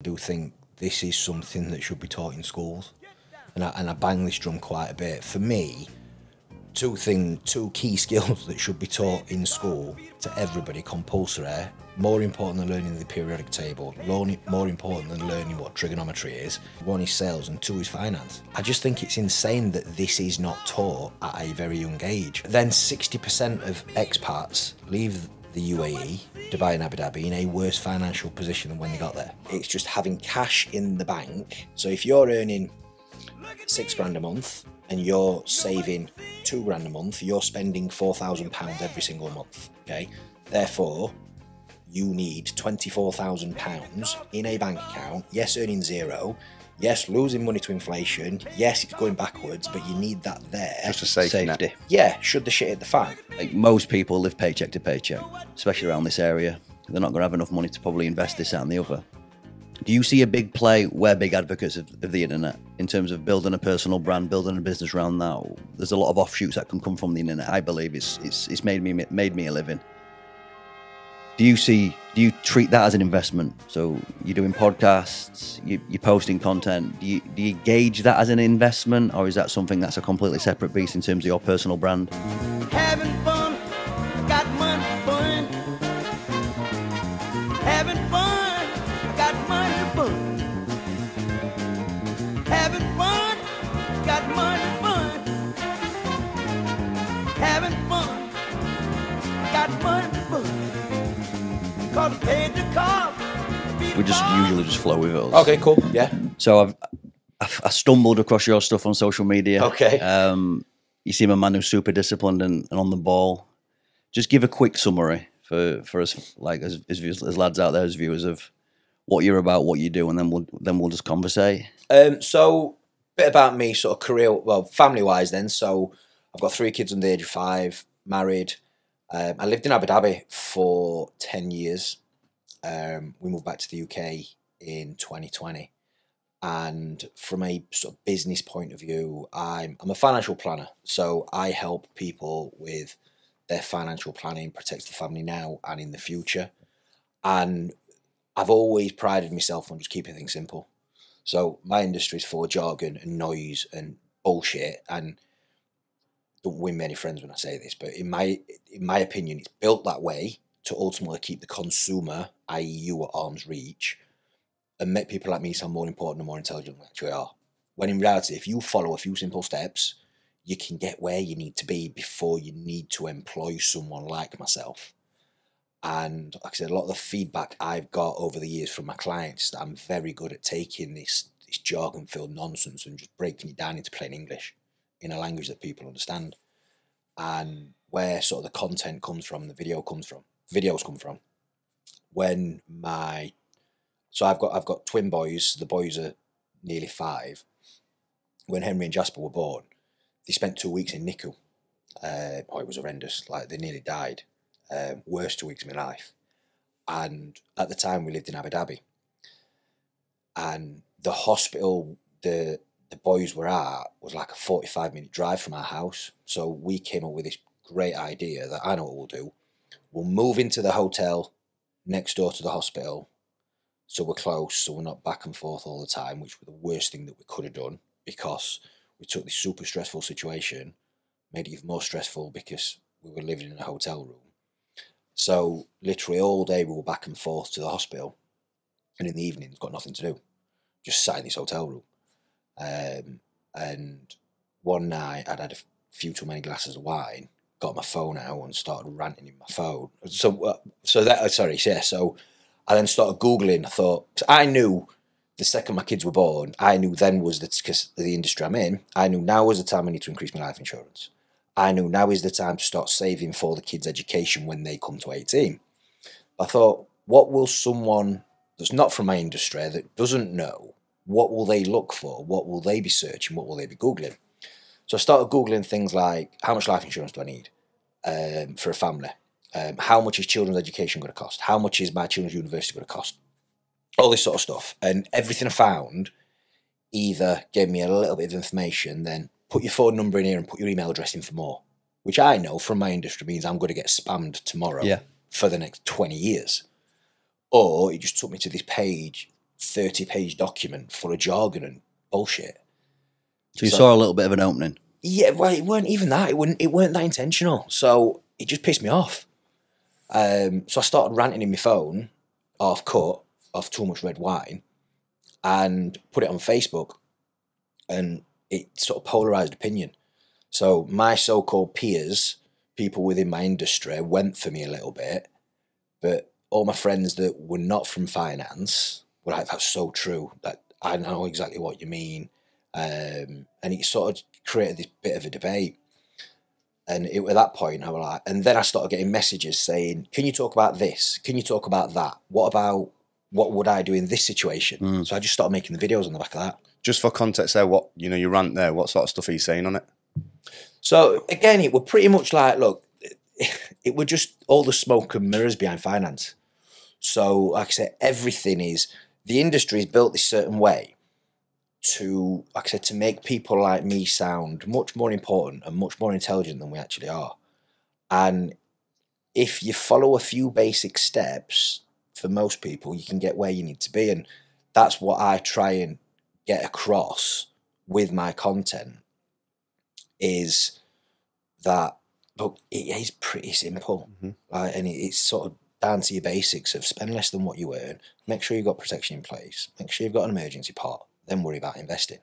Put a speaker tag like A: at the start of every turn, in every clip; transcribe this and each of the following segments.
A: I do think this is something that should be taught in schools, and I bang this drum quite a bit. For me, two key skills that should be taught in school to everybody, compulsory, more important than learning the periodic table, more important than learning what trigonometry is. One is sales and two is finance. I just think it's insane that this is not taught at a very young age. Then 60% of expats leave the UAE, Dubai and Abu Dhabi, in a worse financial position than when they got there. It's just having cash in the bank. So if you're earning £6 a month and you're saving £2 a month, you're spending £4,000 every single month, okay? Therefore, you need £24,000 in a bank account. Yes, earning zero. Yes, losing money to inflation. Yes, it's going backwards, but you need that there.
B: Just a safety net.
A: Yeah, should the shit hit the fan.
C: Like most people live paycheck to paycheck, especially around this area. They're not going to have enough money to probably invest this, that and the other. Do you see a big play? We're big advocates of the internet in terms of building a personal brand, building a business around that. There's a lot of offshoots that can come from the internet. I believe it's made me a living. Do you treat that as an investment? So you're doing podcasts, you're posting content. Do you gauge that as an investment, or is that something that's a completely separate beast in terms of your personal brand?
D: Having fun, got money fun. Having fun, got money fun. Having fun, got money fun. Having fun, got money fun.
C: We usually just flow with it.
A: Okay, cool. Yeah.
C: So I stumbled across your stuff on social media.
A: Okay.
C: You seem a man who's super disciplined and on the ball. Just give a quick summary for us, like as lads out there, as viewers, of what you're about, what you do, and then we'll just conversate.
A: So a bit about me, sort of career, well, family wise. Then, so I've got 3 kids under the age of 5, married. I lived in Abu Dhabi for 10 years. We moved back to the UK in 2020. And from a sort of business point of view, I'm a financial planner. So I help people with their financial planning, protects the family now and in the future. And I've always prided myself on just keeping things simple. So my industry is full of jargon and noise and bullshit, and don't win many friends when I say this, but in my opinion, it's built that way to ultimately keep the consumer, i.e. you, at arm's reach, and make people like me sound more important and more intelligent than they actually are. When in reality, if you follow a few simple steps, you can get where you need to be before you need to employ someone like myself. And like I said, a lot of the feedback I've got over the years from my clients is that I'm very good at taking this jargon-filled nonsense and just breaking it down into plain English, in a language that people understand, and where sort of the content comes from, the videos come from. So I've got twin boys. The boys are nearly 5. When Henry and Jasper were born, they spent 2 weeks in NICU. It was horrendous. Like, they nearly died. Worst 2 weeks of my life. And at the time, we lived in Abu Dhabi, and the hospital the boys were at was like a 45-minute drive from our house. So we came up with this great idea that I know what we'll do. We'll move into the hotel next door to the hospital, so we're close, so we're not back and forth all the time, which was the worst thing that we could have done, because we took this super stressful situation, made it even more stressful because we were living in a hotel room. So literally all day we were back and forth to the hospital, and in the evenings got nothing to do, just sat in this hotel room. And one night I'd had a few too many glasses of wine, got my phone out and started ranting in my phone. So I then started Googling. I thought, I knew the second my kids were born, I knew then was because of the industry I'm in, I knew now was the time I need to increase my life insurance. I knew now is the time to start saving for the kids' education when they come to 18. I thought, what will someone that's not from my industry, that doesn't know, what will they look for? What will they be searching? What will they be Googling? So I started Googling things like, how much life insurance do I need for a family? How much is children's education going to cost? How much is my children's university going to cost? All this sort of stuff. And everything I found either gave me a little bit of information, then put your phone number in here and put your email address in for more, which I know from my industry means I'm going to get spammed tomorrow for the next 20 years. Or it just took me to this page 30-page document full of jargon and bullshit.
C: So you saw a little bit of an opening.
A: Yeah, well, it weren't even that. It weren't that intentional. So it just pissed me off. So I started ranting in my phone, off too much red wine, and put it on Facebook, and it sort of polarized opinion. So my so-called peers, people within my industry, went for me a little bit, but all my friends that were not from finance were like, "That's so true. That I know exactly what you mean," and it sort of created this bit of a debate. And at that point, I was like, and then I started getting messages saying, "Can you talk about this? Can you talk about that? What would I do in this situation?" So I just started making the videos on the back of that.
B: Just for context there, you rant there, what sort of stuff are you saying on it?
A: So again, it were pretty much like, look, it were just all the smoke and mirrors behind finance. So like I said, the industry is built this certain way to, like I said, to make people like me sound much more important and much more intelligent than we actually are. And if you follow a few basic steps, for most people, you can get where you need to be. And that's what I try and get across with my content, is that, look, it is pretty simple. And it's sort of down to your basics of spend less than what you earn, make sure you've got protection in place, make sure you've got an emergency pot, then worry about investing.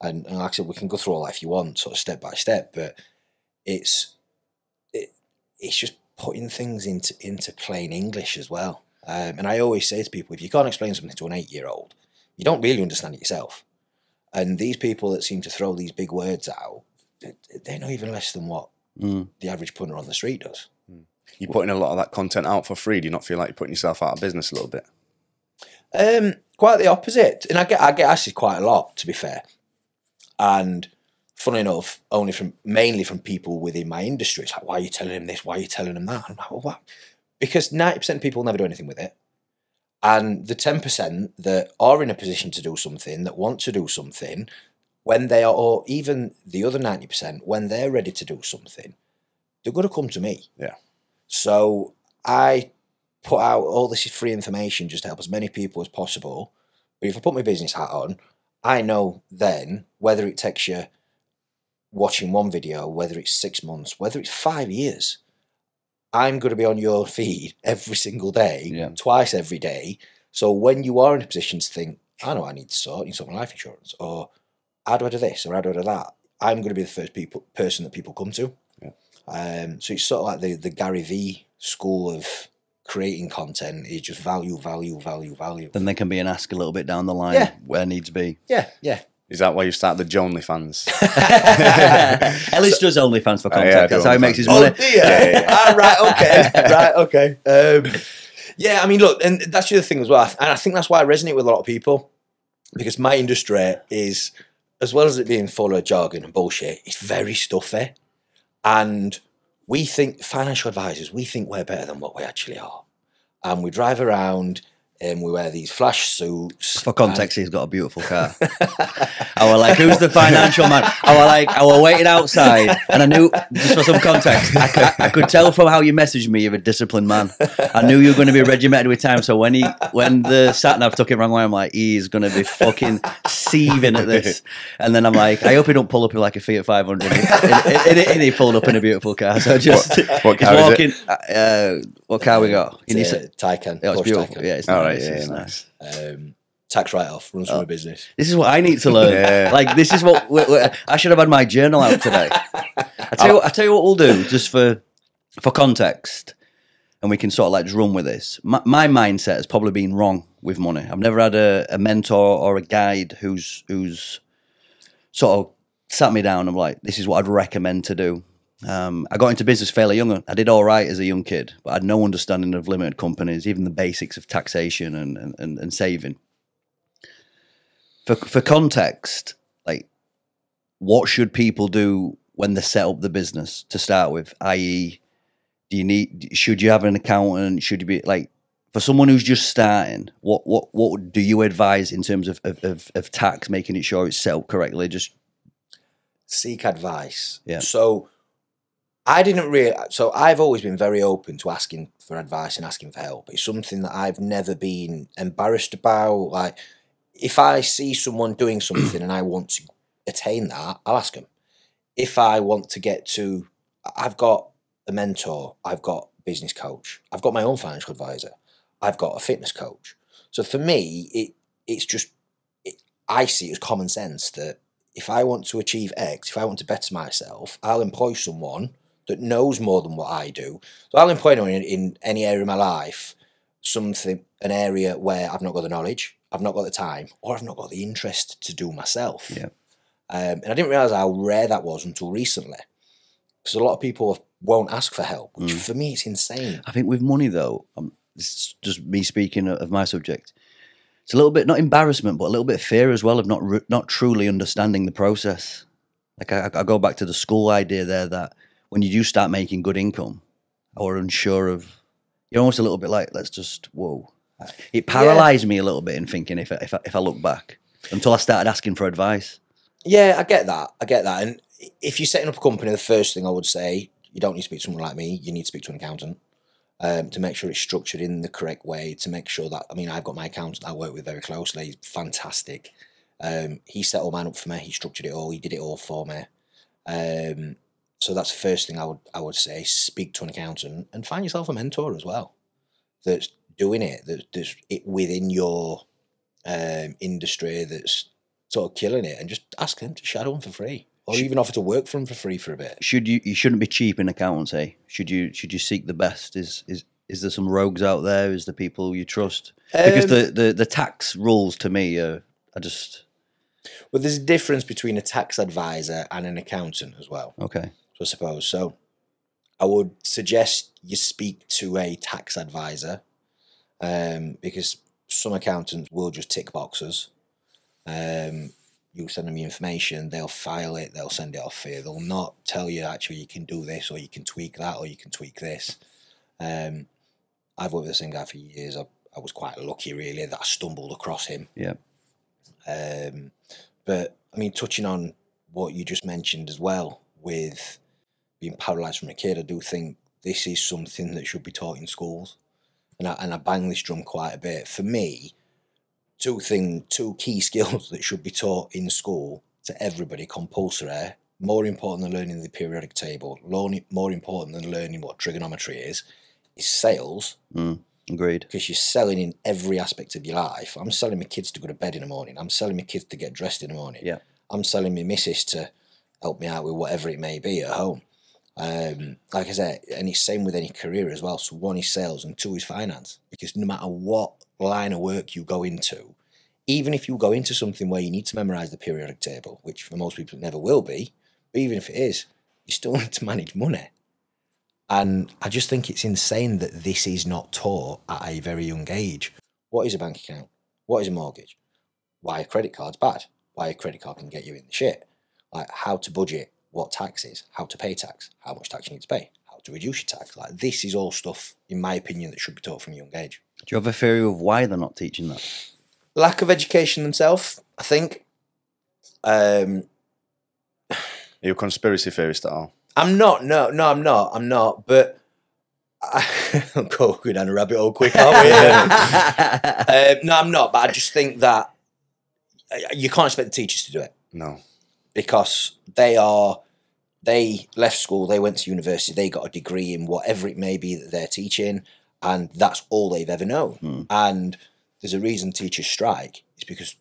A: And like I said, we can go through all that if you want, sort of step by step, but it's just putting things into plain English as well. And I always say to people, if you can't explain something to an 8-year-old, you don't really understand it yourself. And these people that seem to throw these big words out, they're not even less than what the average punter on the street does.
B: You're putting a lot of that content out for free. Do you not feel like you're putting yourself out of business a little bit?
A: Quite the opposite. And I get asked it quite a lot, to be fair. And funny enough, mainly from people within my industry. It's like, why are you telling them this? Why are you telling them that? I'm like, well, what? Because 90% of people never do anything with it. And the 10% that are in a position to do something, that want to do something, when they are, or even the other 90%, when they're ready to do something, they're going to come to me.
B: Yeah.
A: So I put out all this free information just to help as many people as possible. But if I put my business hat on, I know then whether it takes you watching one video, whether it's 6 months, whether it's 5 years, I'm going to be on your feed every single day, twice every day. So when you are in a position to think, I know what I need to sort, I need to sort my life insurance, or how do I do this, or how do I do that, I'm going to be the first person that people come to. Yeah. So it's sort of like the Gary Vee school of creating content is just value.
C: Then there can be an ask a little bit down the line where needs be.
A: Yeah.
B: Is that why you started the Jonely fans?
C: Ellis does OnlyFans for content. That's how he makes his money.
A: Oh dear. Right, okay. Yeah, I mean, look, and that's the other thing as well. And I think that's why I resonate with a lot of people, because my industry is, as well as it being full of jargon and bullshit, it's very stuffy. And we think, financial advisors, we think we're better than what we actually are. And we drive around and we wear these flash suits.
C: For context, he's got a beautiful car. I was like, who's the financial man? I was waiting outside, and I knew, just for some context, I could tell from how you messaged me you're a disciplined man. I knew you were going to be regimented with time, so when the sat-nav took it wrong way, I'm like, he's going to be fucking seething at this. And then I'm like, I hope he don't pull up in like a Fiat 500. And he pulled up in a beautiful car. So just,
B: what car
C: walking,
B: is it?
C: What car we got?
A: It's a Taycan.
C: Oh, it's beautiful.
A: Taycan.
C: Yeah, it's
B: All
C: nice.
B: right,
C: It's
B: yeah,
C: nice.
A: Tax write-off, runs from a business.
C: This is what I need to learn.
B: Yeah.
C: Like, this is what I should have had my journal out today. I tell you what we'll do, just for context, and we can sort of like just run with this. My mindset has probably been wrong with money. I've never had a mentor or a guide who's sort of sat me down and like, this is what I'd recommend to do. I got into business fairly young. I did all right as a young kid, but I had no understanding of limited companies, even the basics of taxation and saving. For context, like, what should people do when they set up the business to start with? I.e., should you have an accountant? Should you be like, for someone who's just starting, what do you advise in terms of tax, making it sure it's set up correctly? Just
A: seek advice.
C: Yeah.
A: So I didn't really. So I've always been very open to asking for advice and asking for help. It's something that I've never been embarrassed about. Like, if I see someone doing something and I want to attain that, I'll ask them. If I want to get to, I've got a mentor, I've got a business coach, I've got my own financial advisor, I've got a fitness coach. So for me, it's just, I see it as common sense that if I want to achieve X, if I want to better myself, I'll employ someone that knows more than what I do. So I'll employ anyone in any area of my life, an area where I've not got the knowledge, I've not got the time, or I've not got the interest to do myself.
C: Yeah.
A: And I didn't realise how rare that was until recently. Because a lot of people won't ask for help, which for me it's insane.
C: I think with money though, this is just me speaking of my subject. It's a little bit, not embarrassment, but a little bit of fear as well of not truly understanding the process. Like I go back to the school idea there, that when you do start making good income or unsure of, you're almost a little bit like, let's just, whoa. It paralysed me a little bit in thinking if I look back until I started asking for advice.
A: Yeah, I get that. And if you're setting up a company, the first thing I would say, you don't need to speak to someone like me. You need to speak to an accountant to make sure it's structured in the correct way, to make sure that, I mean, I've got my accountant I work with very closely. He's fantastic. He set all mine up for me. He structured it all. He did it all for me. So that's the first thing I would say. Speak to an accountant and find yourself a mentor as well that's doing it, that's it within your industry, that's sort of killing it, and just ask them to shadow them for free, or even offer to work for them for free for a bit.
C: You shouldn't be cheap in accountancy. Should you seek the best? Is there some rogues out there? Is there people you trust? Because the tax rules to me are just.
A: Well, there's a difference between a tax advisor and an accountant as well.
C: Okay.
A: So I suppose so. I would suggest you speak to a tax advisor, because some accountants will just tick boxes. You send them your information, they'll file it, they'll send it off for you. They'll not tell you, actually, you can do this, or you can tweak that, or you can tweak this. I've worked with the same guy for years. I was quite lucky, really, that I stumbled across him.
C: Yeah.
A: But, I mean, touching on what you just mentioned as well, with being paralysed from a kid, I do think this is something that should be taught in schools. And I bang this drum quite a bit. For me, two key skills that should be taught in school to everybody, compulsory, more important than learning the periodic table, more important than learning what trigonometry is sales.
C: Agreed.
A: Because you're selling in every aspect of your life. I'm selling my kids to go to bed in the morning. I'm selling my kids to get dressed in the morning.
C: Yeah.
A: I'm selling my missus to help me out with whatever it may be at home. Like I said, and it's same with any career as well. So one is sales and two is finance. Because no matter what line of work you go into, even if you go into something where you need to memorize the periodic table, which for most people it never will be, but even if it is, you still need to manage money. And I just think it's insane that this is not taught at a very young age. What is a bank account? What is a mortgage? Why a credit card's bad? Why a credit card can get you in the shit? Like how to budget, what tax is, how to pay tax, how much tax you need to pay, how to reduce your tax. Like this is all stuff, in my opinion, that should be taught from a young age.
C: Do you have a theory of why they're not teaching that?
A: Lack of education themselves, I think.
B: Are you a conspiracy theorist at all?
A: I'm not. No, I'm not. But I'm going down a rabbit hole quick, aren't we? No, I'm not. But I just think that you can't expect the teachers to do it.
B: No.
A: Because they left school, they went to university, they got a degree in whatever it may be that they're teaching, and that's all they've ever known. And there's a reason teachers strike. It's because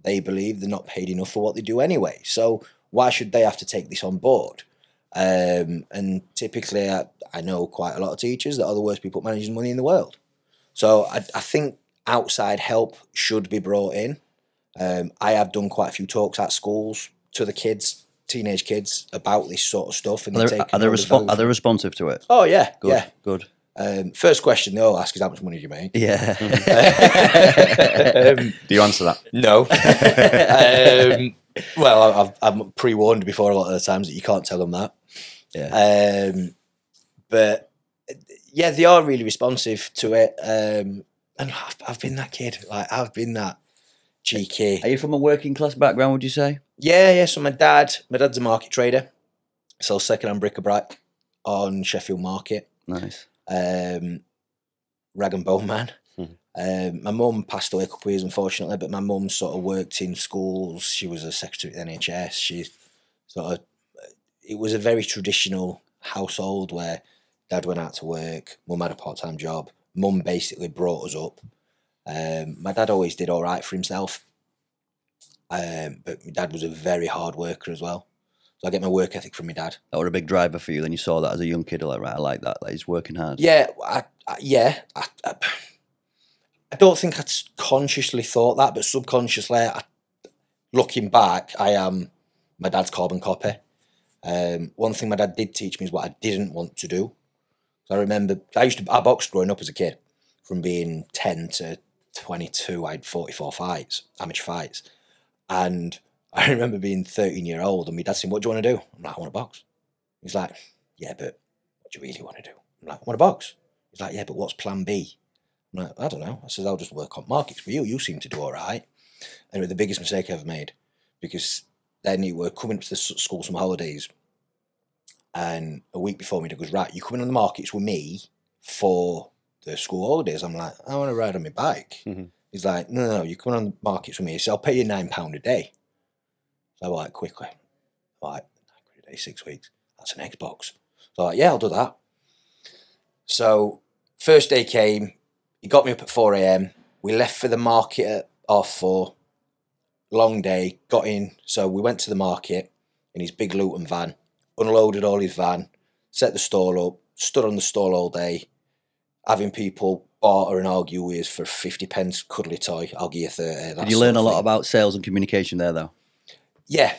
A: they believe they're not paid enough for what they do anyway. So why should they have to take this on board? And typically, I know quite a lot of teachers that are the worst people managing money in the world. So I think outside help should be brought in. I have done quite a few talks at schools to the kids, teenage kids, about this sort of stuff. And
C: Are they responsive to it?
A: Oh yeah,
C: Good,
A: yeah,
C: good.
A: First question they all ask is, how much money do you make?
C: Yeah.
B: Do you answer that?
A: No. Well, I'm pre-warned before a lot of the times that you can't tell them that.
C: Yeah.
A: But yeah, they are really responsive to it. And I've been that kid. Like I've been that cheeky.
C: Are you from a working class background, would you say?
A: Yeah. So my dad's a market trader. Sells second-hand bric-a-brac. on Sheffield Market.
C: Nice.
A: Rag and Bone Man. My mum passed away a couple of years, unfortunately, but my mum sort of worked in schools. She was a secretary at the NHS. She sort of, it was a very traditional household where dad went out to work, mum had a part-time job. Mum basically brought us up. My dad always did all right for himself, but my dad was a very hard worker as well. So I get my work ethic from my dad.
C: That were a big driver for you. Then you saw that as a young kid, like, right, I like that. Like, he's working hard.
A: Yeah, I don't think I consciously thought that, but subconsciously, looking back, I am my dad's carbon copy. One thing my dad did teach me is what I didn't want to do. So I remember I boxed growing up as a kid. From being 10 to 22, I had 44 fights, amateur fights. And I remember being 13-year-old and my dad saying, "What do you want to do?" I'm like, "I want to box." He's like, "Yeah, but what do you really want to do?" I'm like, "I want to box." He's like, "Yeah, but what's plan B?" I'm like, "I don't know." I says, "I'll just work on markets for you. You seem to do all right." And it was the biggest mistake I ever made, because then we were coming up to the school summer holidays, and a week before, my dad goes, "Right, you coming on the markets with me for the school holidays?" I'm like, "I want to ride on my bike." He's like, no, you're coming on the markets with me. So I'll pay you £9 a day. So I'm like, quickly. I'm like, £9 a day, 6 weeks. That's an Xbox. So I'm like, yeah, I'll do that. So first day came, he got me up at 4 a.m. We left for the market at 4:30. Long day, got in. So we went to the market in his big Luton van, unloaded all his van, set the stall up, stood on the stall all day, having people barter and argue with for 50p cuddly toy. I'll give you 30.
C: Did you learn a lot about sales and communication there, though?
A: Yeah.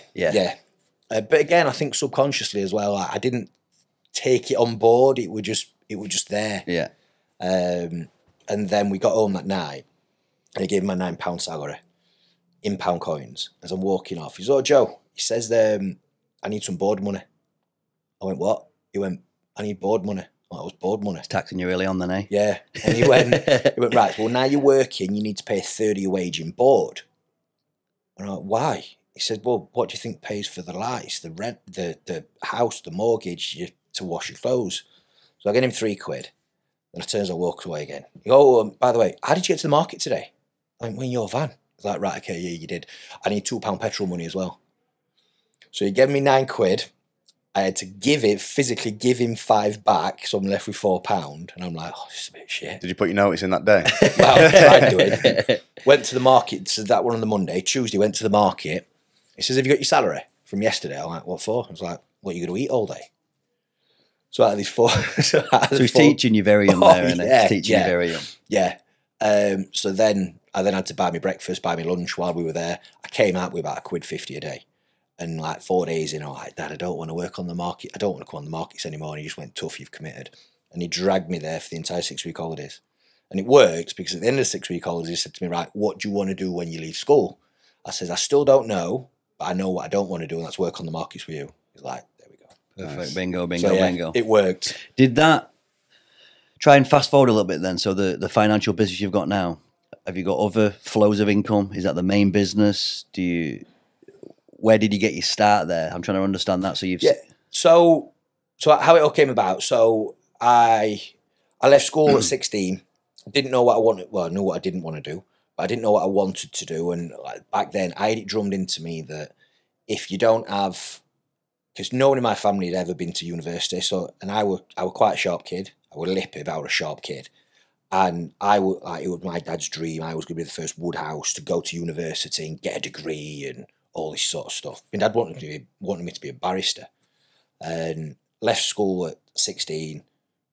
A: But again, I think subconsciously as well, I didn't take it on board. It was just there.
C: Yeah.
A: And then we got home that night, and he gave me my £9 salary in pound coins. As I'm walking off, he's, "Oh, Joe," he says, "I need some board money." I went, "What?" He went, "I need board money." Well, it was board money.
C: It's taxing you early on then, eh?
A: Yeah. And he went, "Right, well, now you're working, you need to pay a third of your wage in board." And I went, "Why?" He said, "Well, what do you think pays for the lights, the rent, the house, the mortgage, to wash your clothes?" So I get him £3. Then I turns and walks away again. He goes, "Oh, by the way, how did you get to the market today?" I went, "We're in your van." He's like, "Right, okay, yeah, you did. I need £2 petrol money as well." So he gave me £9. I had to physically give him 5 back, so I'm left with £4. And I'm like, "Oh, this is a bit shit."
B: Did you put your notice in that day?
A: Well, I tried doing. Went to the market, so that one on the Monday. Tuesday, went to the market. He says, "Have you got your salary from yesterday?" I'm like, "What for?" I was like, "What are you going to eat all day?" So out of these 4... so
C: he's teaching you very young there, isn't it? He's teaching you very young.
A: Yeah. So then I had to buy me breakfast, buy me lunch while we were there. I came out with about £1.50 a day. And like 4 days in, I'm like, "Dad, I don't want to work on the market. I don't want to come on the markets anymore." And he just went, "Tough, you've committed." And he dragged me there for the entire 6-week holidays. And it worked, because at the end of the 6-week holidays, he said to me, "Right, what do you want to do when you leave school?" I says, "I still don't know, but I know what I don't want to do, and that's work on the markets with you." He's like, "There we go."
C: Perfect.
A: Nice.
C: Bingo,
A: So, yeah,
C: bingo.
A: it worked.
C: Did that... Try and fast forward a little bit then. So the financial business you've got now, have you got other flows of income? Is that the main business? Where did you get your start there? I'm trying to understand that.
A: So how it all came about. So I left school at 16. Didn't know what I wanted. Well, I knew what I didn't want to do, but I didn't know what I wanted to do. And back then, I had it drummed into me that if you don't have, because no one in my family had ever been to university. So, and I were quite a sharp kid. I was lippy, but I was a sharp kid. And it was my dad's dream. I was going to be the first Woodhouse to go to university and get a degree and all this sort of stuff. My dad wanted me to be a barrister, and left school at 16,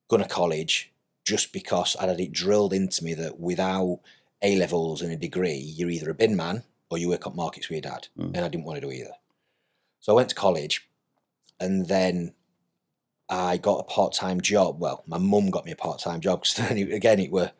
A: gone to college, just because I had it drilled into me that without A-levels and a degree, you're either a bin man or you work on markets with your dad. And I didn't want to do either. So I went to college, and then I got a part-time job. Well, my mum got me a part-time job, because then it were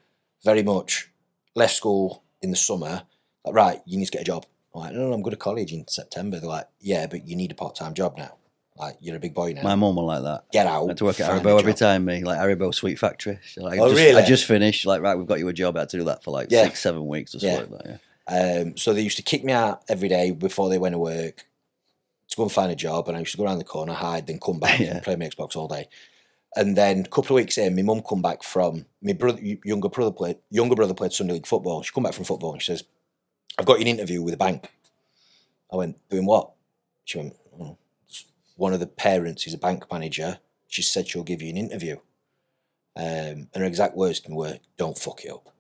A: very much left school in the summer. Like, "Right, you need to get a job." I'm like, "No, I'm going to college in September." They're like, "Yeah, but you need a part-time job now. Like, you're a big boy now."
C: My mum was like that.
A: Get out.
C: I had to work at
A: find a
C: Haribo every
A: job.
C: time, me. Like Haribo Sweet Factory. She's like,
A: Really?
C: I just finished. Like, "Right, we've got you a job." I had to do that for like 6-7 weeks or something like that. Yeah.
A: So they used to kick me out every day before they went to work to go and find a job, and I used to go around the corner, hide, then come back and play my Xbox all day. And then a couple of weeks in, my mum come back from my brother, younger brother played Sunday League football. She come back from football and she says, "I've got you an interview with a bank." I went, "Doing what?" She went, "Oh, one of the parents is a bank manager. She said she'll give you an interview." And her exact words to me were, "Don't fuck it up."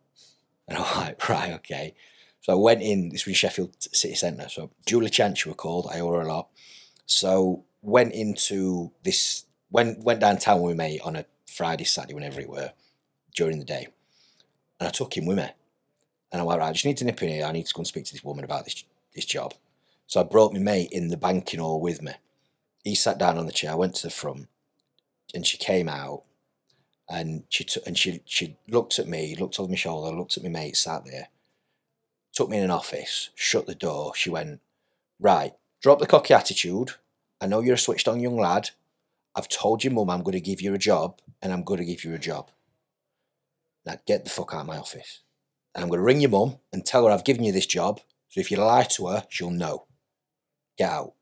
A: And I'm like, right, okay. So I went in, this was Sheffield City Centre. So Julie Chance, she were called, I owe her a lot. So went into this, went downtown with me on a Friday, Saturday, whenever it were, during the day. And I took him with me. And I went, right, I just need to nip in here. I need to go and speak to this woman about this job. So I brought my mate in the banking hall with me. He sat down on the chair. I went to the front, and she came out, and she looked at me, looked over my shoulder, looked at my mate sat there, took me in an office, shut the door. She went, "Right, drop the cocky attitude. I know you're a switched on young lad. I've told your mum I'm going to give you a job, and I'm going to give you a job. Now get the fuck out of my office. And I'm going to ring your mum and tell her I've given you this job. So if you lie to her, she'll know. Get out."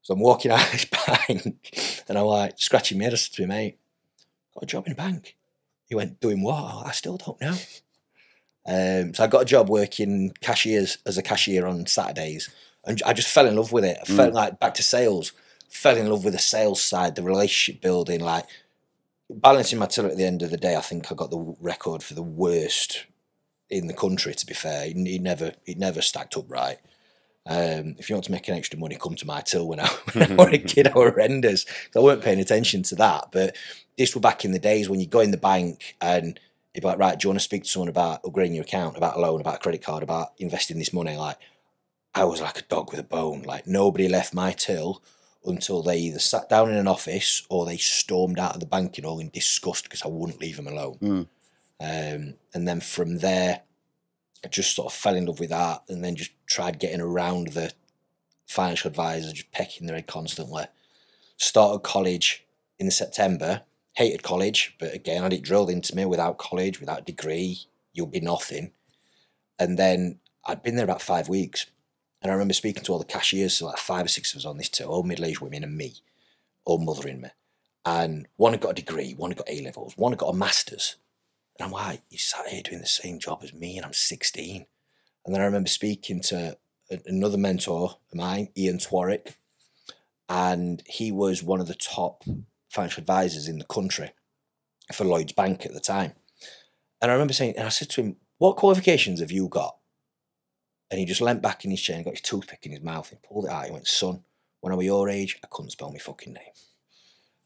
A: So I'm walking out of this bank, and I'm like scratching my head. I said to my mate, "Got a job in a bank." He went, "Doing what?" "Oh, I still don't know." So I got a job working as a cashier on Saturdays, and I just fell in love with it. I felt like back to sales. Fell in love with the sales side, the relationship building, like balancing my till at the end of the day. I think I got the record for the worst in the country. To be fair, it never stacked up right. If you want to make an extra money, come to my till when I was a kid. I were horrendous. I weren't paying attention to that. But this were back in the days when you go in the bank and you'd be like, "Right, do you want to speak to someone about upgrading your account, about a loan, about a credit card, about investing this money?" Like, I was like a dog with a bone. Like, nobody left my till until they either sat down in an office or they stormed out of the banking hall in disgust because I wouldn't leave them alone. And then from there, I just sort of fell in love with that, and then just tried getting around the financial advisor, just pecking their head constantly. Started college in September, hated college, but again, I had it drilled into me, without college, without degree, you'll be nothing. And then I'd been there about 5 weeks, and I remember speaking to all the cashiers, so like 5 or 6 of us on this tour, all middle-aged women and me, all mothering me. And one had got a degree, one had got A-levels, one had got a master's. And I'm like, "You sat here doing the same job as me, and I'm 16. And then I remember speaking to another mentor of mine, Ian Twarwick, and he was one of the top financial advisors in the country for Lloyds Bank at the time. And I remember saying, and I said to him, "What qualifications have you got?" And he just leant back in his chair and got his toothpick in his mouth and pulled it out. He went, "Son, when I was your age, I couldn't spell my fucking name."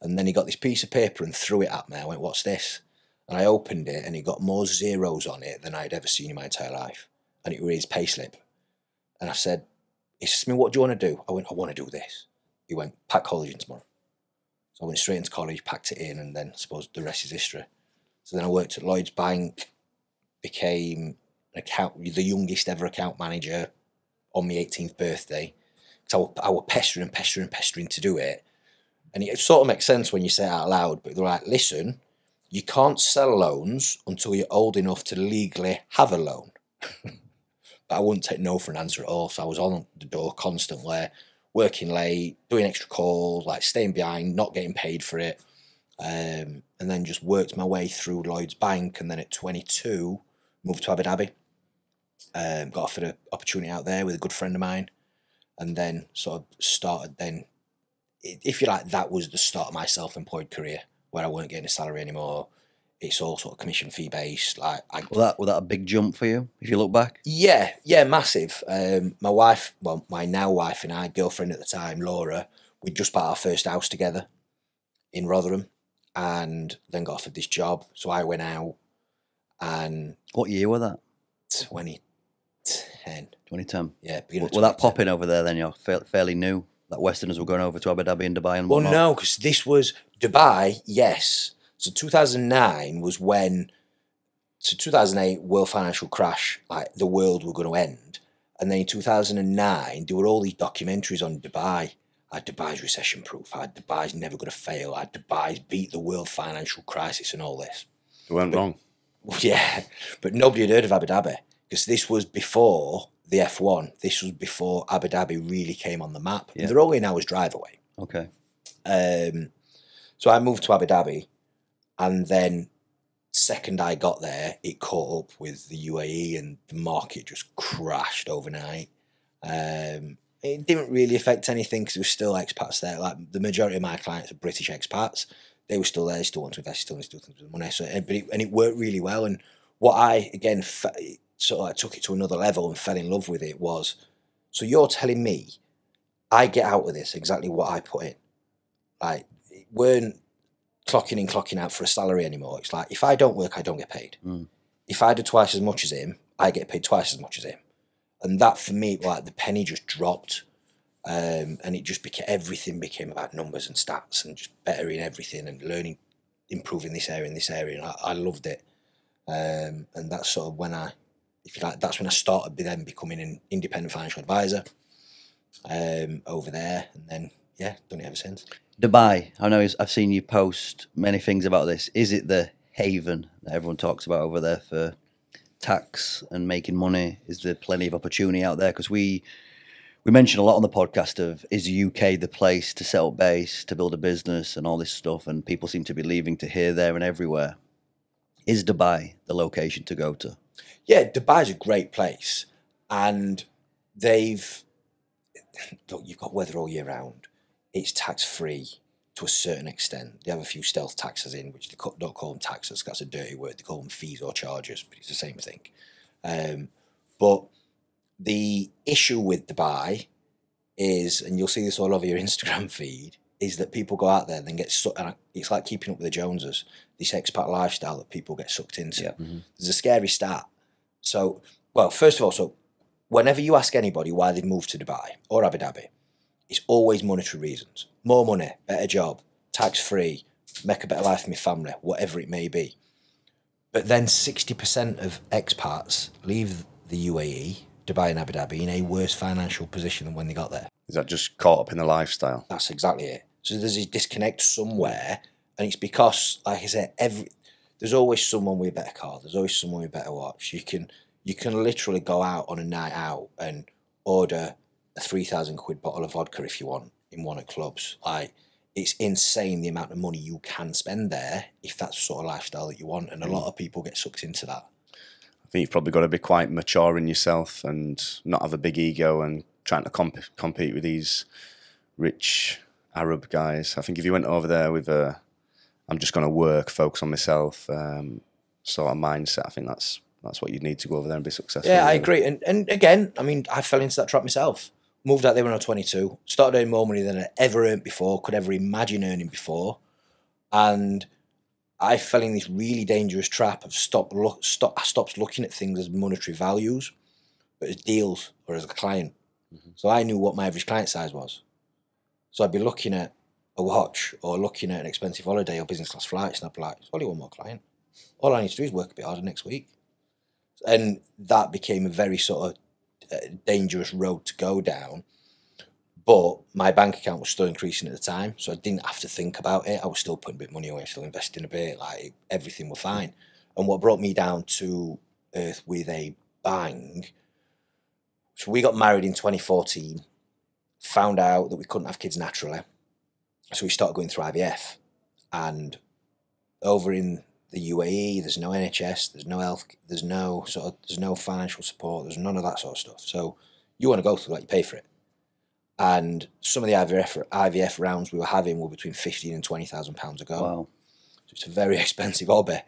A: And then he got this piece of paper and threw it at me. I went, "What's this?" And I opened it, and it got more zeros on it than I'd ever seen in my entire life. And it was his payslip. And I said, he said to me, "What do you want to do?" I went, "I want to do this." He went, "Pack college in tomorrow." So I went straight into college, packed it in, and then I suppose the rest is history. So then I worked at Lloyds Bank, became the youngest ever account manager on my 18th birthday. So I was pestering to do it. And it sort of makes sense when you say it out loud, but they're like, "Listen, you can't sell loans until you're old enough to legally have a loan." But I wouldn't take no for an answer at all. So I was on the door constantly, working late, doing extra calls, like staying behind, not getting paid for it. And then just worked my way through Lloyds Bank. And then at 22, moved to Abu Dhabi. Got offered an opportunity out there with a good friend of mine. And then sort of started then, if you like, that was the start of my self-employed career, where I weren't getting a salary anymore. It's all sort of commission fee based. Like,
C: Was that a big jump for you, if you look back?
A: yeah, massive. My wife, well, my now wife and I, girlfriend at the time, Laura, we just bought our first house together in Rotherham, and then got offered this job. So I went out, and
C: What year was that?
A: 2010.
C: 2010.
A: Yeah,
C: Was that popping over there then? You're fairly new. That Westerners were going over to Abu Dhabi and Dubai and
A: Well,
C: whatnot.
A: no, because this was Dubai, yes. So 2009 was when, so 2008, world financial crash, like the world were going to end. And then in 2009, there were all these documentaries on Dubai. Dubai's recession proof, Dubai's never going to fail, Dubai's beat the world financial crisis and all this.
B: It went wrong.
A: Yeah, but nobody had heard of Abu Dhabi, because this was before the F1. This was before Abu Dhabi really came on the map.
C: Yeah.
A: And they're only an hour's drive away.
C: Okay.
A: So I moved to Abu Dhabi, and then second I got there, it caught up with the UAE, and the market just crashed overnight. It didn't really affect anything because there was still expats there. Like the majority of my clients are British expats. They were still there. They still want to invest. Still need to do things with money. So, it worked really well. And what I again sort of like took it to another level and fell in love with it was. So you're telling me, I get out of this exactly what I put in. Like it weren't clocking in, clocking out for a salary anymore. It's like if I don't work, I don't get paid. If I do twice as much as him, I get paid twice as much as him. And that for me, like the penny just dropped, and it just became everything became about numbers and stats and just bettering everything and learning, improving this area and this area. And I loved it, and that's sort of when if you like, that's when I started then becoming an independent financial advisor over there, and then done it ever since.
C: Dubai, I know I've seen you post many things about this. Is it the haven that everyone talks about over there for tax and making money? Is there plenty of opportunity out there? Because we mentioned a lot on the podcast of, is the UK the place to set up base, to build a business and all this stuff, and people seem to be leaving to here, there and everywhere. Is Dubai the location to go to?
A: Yeah, Dubai's a great place, and you've got weather all year round. It's tax-free to a certain extent. They have a few stealth taxes in, which they don't call them taxes, that's a dirty word. They call them fees or charges, but it's the same thing. But the issue with Dubai is, and you'll see this all over your Instagram feed, is that people go out there and then get sucked, and it's like keeping up with the Joneses, this expat lifestyle that people get sucked into. Yeah. Mm-hmm. There's a scary stat. So, well, first of all, whenever you ask anybody why they've moved to Dubai or Abu Dhabi, it's always monetary reasons. More money, better job, tax-free, make a better life for my family, whatever it may be. But then 60% of expats leave the UAE, Dubai and Abu Dhabi, in a worse financial position than when they got there.
B: Is that just caught up in the lifestyle?
A: That's exactly it. So there's a disconnect somewhere, and it's because, like I said, there's always someone with a better car. There's always someone with a better watch. You can literally go out on a night out and order a 3,000 quid bottle of vodka if you want in one of clubs. Like, it's insane the amount of money you can spend there if that's the sort of lifestyle that you want. And a lot of people get sucked into that.
B: I think you've probably got to be quite mature in yourself and not have a big ego and trying to compete with these rich Arab guys. I think if you went over there with I'm just going to work, focus on myself, sort of mindset, I think that's what you need to go over there and be successful.
A: Yeah, I agree. And again, I mean, I fell into that trap myself. Moved out there when I was 22. Started earning more money than I ever earned before, could ever imagine earning before. And I fell in this really dangerous trap of I stopped looking at things as monetary values, but as deals or as a client. Mm-hmm. So I knew what my average client size was. So I'd be looking at a watch or looking at an expensive holiday or business class flights, and I'd be like, it's only one more client. All I need to do is work a bit harder next week. And that became a very sort of dangerous road to go down. But my bank account was still increasing at the time, so I didn't have to think about it. I was still putting a bit of money away, still investing a bit, like everything was fine. And what brought me down to earth with a bang, so we got married in 2014, found out that we couldn't have kids naturally. So we started going through IVF. And over in the UAE, there's no NHS, there's no health, there's no financial support, there's none of that sort of stuff. So you want to go through that, you pay for it. And some of the IVF rounds we were having were between £15,000 and £20,000 a go. Wow. So it's a very expensive hobby.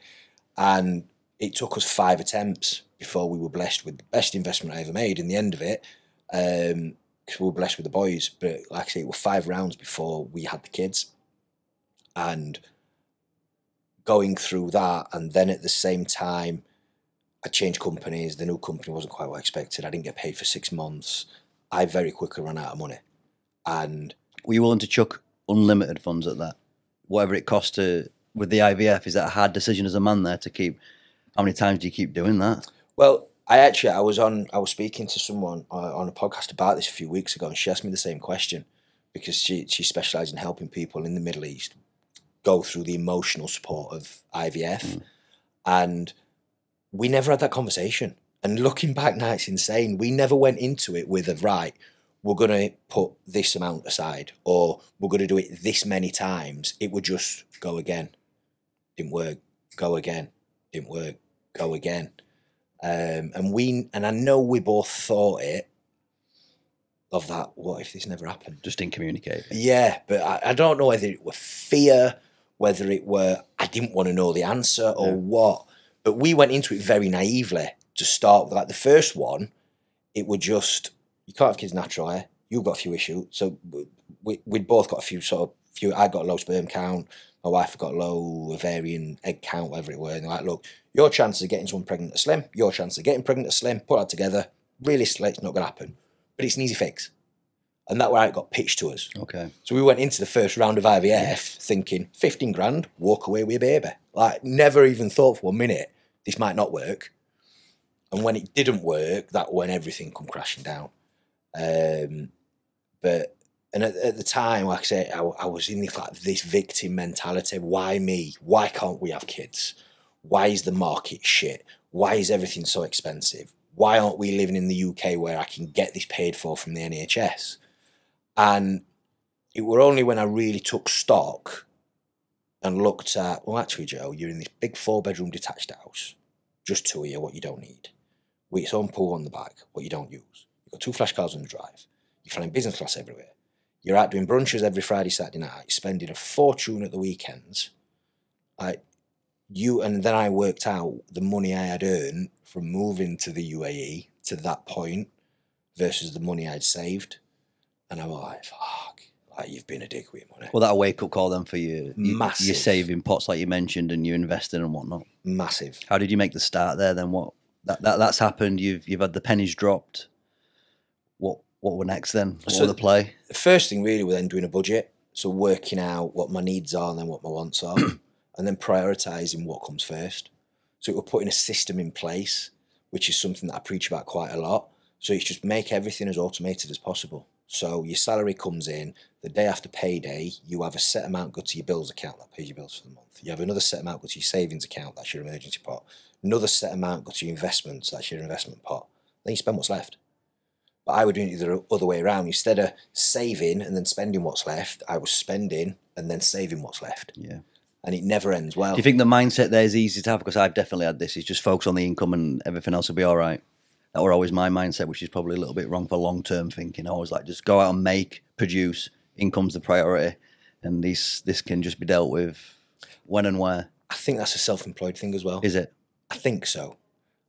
A: And it took us 5 attempts before we were blessed with the best investment I ever made in the end of it. Because we were blessed with the boys. But like I say, it were 5 rounds before we had the kids. And going through that, and then at the same time, I changed companies. The new company wasn't quite what I expected. I didn't get paid for 6 months. I very quickly ran out of money. And
C: were you willing to chuck unlimited funds at that? Whatever it cost to with the IVF, is that a hard decision as a man there to keep? How many times do you keep doing that?
A: Well, I was speaking to someone on a podcast about this a few weeks ago, and she asked me the same question because she specialised in helping people in the Middle East go through the emotional support of IVF. And we never had that conversation. And looking back now, it's insane. We never went into it with right, we're going to put this amount aside, or we're going to do it this many times, it would just go again. Didn't work, go again. Didn't work, go again. And I know we both thought it of that, what if this never happened?
C: Just didn't communicate.
A: Yeah, but I don't know whether it were fear, whether it were I didn't want to know the answer or what. But we went into it very naively to start with. Like the first one, it would just, you can't have kids naturally. You've got a few issues. So we'd both got a few I got a low sperm count. My wife got low ovarian egg count, whatever it were. And they're like, look, your chances of getting someone pregnant are slim. Your chances of getting pregnant are slim. Put that together. Realistically, it's not going to happen. But it's an easy fix. And that's where it got pitched to us.
C: Okay.
A: So we went into the first round of IVF thinking 15 grand, walk away with a baby. Like, never even thought for 1 minute this might not work. And when it didn't work, that's when everything come crashing down. And at the time, like I say, I was in this victim mentality. Why me? Why can't we have kids? Why is the market shit? Why is everything so expensive? Why aren't we living in the UK where I can get this paid for from the NHS? And it were only when I really took stock and looked at, well, actually, Joe, you're in this big 4-bedroom detached house, just 2 of you, what you don't need. With its own pool on the back, what you don't use. You've got 2 flash cars on the drive. You're flying business class everywhere. You're out doing brunches every Friday, Saturday night, spending a fortune at the weekends. And then I worked out the money I had earned from moving to the UAE to that point versus the money I'd saved. And I'm like, fuck, like you've been a dick with money.
C: Well, that a wake-up call then for you.
A: Massive.
C: You're saving pots like you mentioned and you're investing and whatnot.
A: Massive.
C: How did you make the start there then? What that's happened, you've had the pennies dropped. What were next then? What were the play?
A: The first thing really was then doing a budget. So working out what my needs are and then what my wants are. And then prioritising what comes first. So it was putting a system in place, which is something that I preach about quite a lot. So it's just make everything as automated as possible. So your salary comes in, the day after payday, you have a set amount go to your bills account that pays your bills for the month. You have another set amount go to your savings account, that's your emergency pot. Another set amount go to your investments, that's your investment pot. Then you spend what's left. But I would do it the other way around. Instead of saving and then spending what's left, I was spending and then saving what's left.
C: Yeah.
A: And it never ends well.
C: Do you think the mindset there is easy to have? Because I've definitely had this. It's just focus on the income and everything else will be all right. That were always my mindset, which is probably a little bit wrong for long-term thinking. I was like, just go out and make, produce. Income's the priority. And this can just be dealt with when and where.
A: I think that's a self-employed thing as well.
C: Is it?
A: I think so.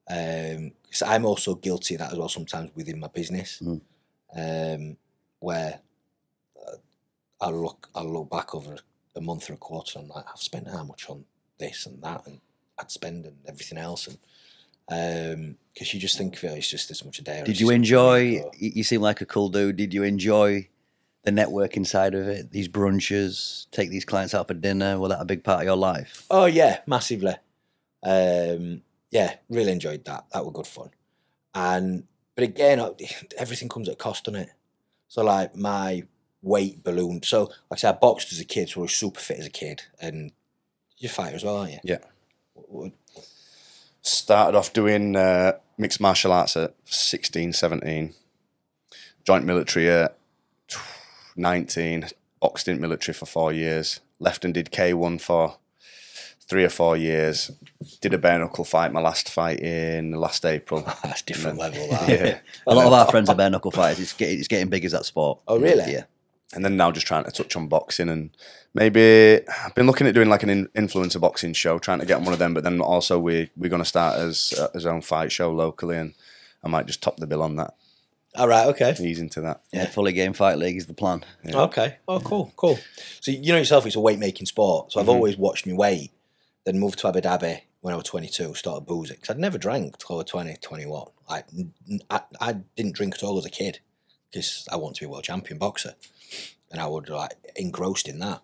A: 'Cause I'm also guilty of that as well sometimes within my business, where I'll look back over a month or a quarter and I'm like, I've spent how much on this and that, and I'd spend and everything else, and because you just think it's just this much a day.
C: Did you enjoy? You seem like a cool dude. Did you enjoy the networking side of it? These brunches, take these clients out for dinner. Was that a big part of your life?
A: Oh yeah, massively. Yeah, really enjoyed that. That was good fun. But again, everything comes at a cost, doesn't it? So like my weight ballooned. So like I said, I boxed as a kid, so I was super fit as a kid. And you're a fighter as well, aren't you?
B: Yeah. Started off doing mixed martial arts at 16, 17. Joint military at 19. Boxed in military for 4 years. Left and did K1 for 3 or 4 years. Did a bare knuckle fight, my last fight in last April.
A: That's different level. That.
B: Yeah.
C: A lot of our friends are bare knuckle fighters. It's getting big as that sport.
A: Oh, really?
C: Yeah.
B: And then now just trying to touch on boxing, and maybe I've been looking at doing like an influencer boxing show, trying to get on one of them. But then also we're going to start as our own fight show locally, and I might just top the bill on that.
A: All right, okay.
B: Ease into that.
C: Yeah, fully game fight league is the plan.
B: Yeah.
A: Okay. Oh, cool. So you know yourself, it's a weight making sport. So I've always watched me weight. Then moved to Abu Dhabi when I was 22. Started boozing because I'd never drank till I was 20, 21. I didn't drink at all as a kid because I wanted to be a world champion boxer, and I would engrossed in that.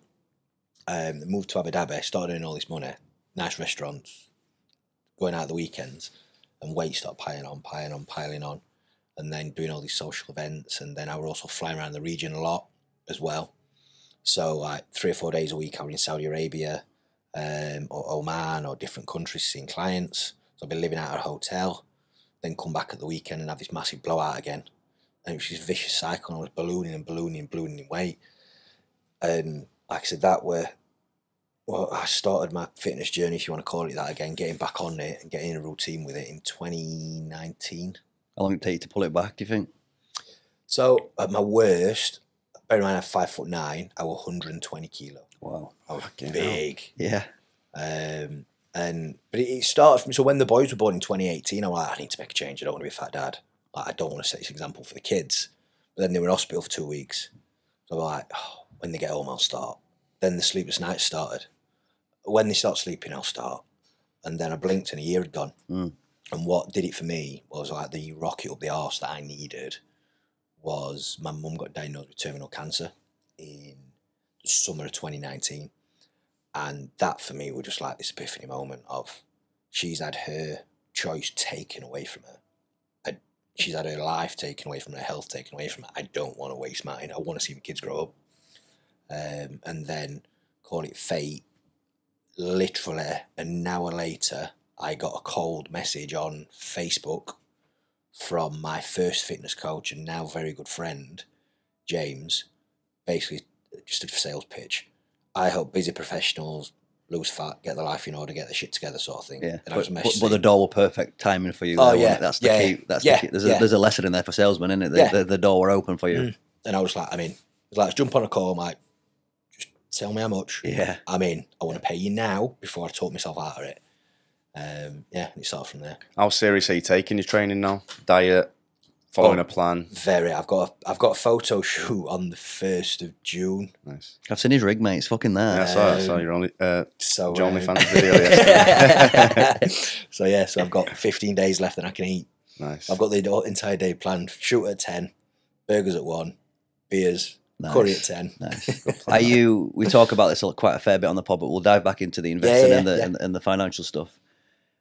A: Moved to Abu Dhabi, started earning all this money, nice restaurants, going out at the weekends, and weight started piling on. And then doing all these social events, and then I was also flying around the region a lot as well. So like 3 or 4 days a week I was in Saudi Arabia or Oman or different countries seeing clients. So I've been living out at a hotel, then come back at the weekend and have this massive blowout again. and it was this vicious cycle, and I was ballooning and ballooning and ballooning in weight. And like I said, I started my fitness journey, if you want to call it that again, getting back on it and getting in a routine with it in 2019.
C: How long did it take you to pull it back, do you think?
A: So at my worst, bear in mind I'm 5'9", I was 120 kilo.
C: Wow.
A: I was big.
C: Yeah.
A: But it started from, so when the boys were born in 2018, I was like, I need to make a change. I don't want to be a fat dad. Like, I don't want to set this example for the kids. But then they were in hospital for 2 weeks. So I was like, oh, when they get home, I'll start. Then the sleepless nights started. When they start sleeping, I'll start. And then I blinked and a year had gone. And what did it for me was like the rocket up the arse that I needed was my mum got diagnosed with terminal cancer in the summer of 2019. And that for me was just like this epiphany moment of she's had her choice taken away from her. She's had her life taken away from her, health taken away from her. I don't want to waste mine. I want to see my kids grow up. And then call it fate. Literally an hour later, I got a cold message on Facebook from my first fitness coach and now very good friend, James, basically just a sales pitch. I help busy professionals lose fat, get their life in order, get their shit together, sort of thing.
C: Yeah,
A: And I was
C: but the door were perfect timing for you.
A: Oh,
C: there,
A: yeah.
C: wasn't it? That's the
A: Yeah,
C: key. That's
A: yeah,
C: the key.
A: yeah.
C: There's a lesson in there for salesmen, isn't it?
A: Yeah.
C: The door were open for you.
A: And I was like, let's jump on a call, mate. Just tell me how much.
C: Yeah.
A: I want to pay you now before I talk myself out of it. And it started from there.
B: How serious are you taking your training now? Diet, following a plan?
A: Very. I've got a photo shoot on the 1st of June.
B: Nice.
C: I've seen his rig, mate. It's fucking there.
B: Yeah, I saw your only John OnlyFans video yesterday.
A: So I've got 15 days left and I can eat.
B: Nice.
A: I've got the entire day planned. Shoot at 10, burgers at 1, beers,
C: Nice.
A: curry at 10.
C: Nice. We talk about this quite a fair bit on the pod, but we'll dive back into the investing and the financial stuff.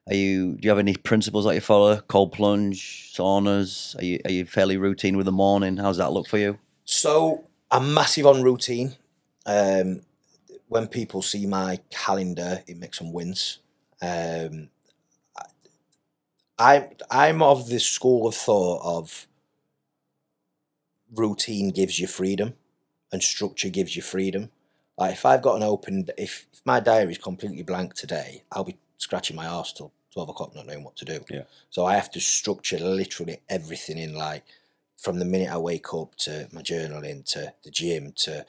C: Do you have any principles that you follow? Cold plunge, saunas? Are you fairly routine with the morning? How's that look for you?
A: So I'm massive on routine. When people see my calendar, it makes them wince. I'm of the school of thought of routine gives you freedom and structure gives you freedom. Like if I've got if my diary is completely blank today, I'll be scratching my arse till 12 o'clock not knowing what to do.
B: Yeah.
A: So I have to structure literally everything in, like from the minute I wake up to my journaling to the gym to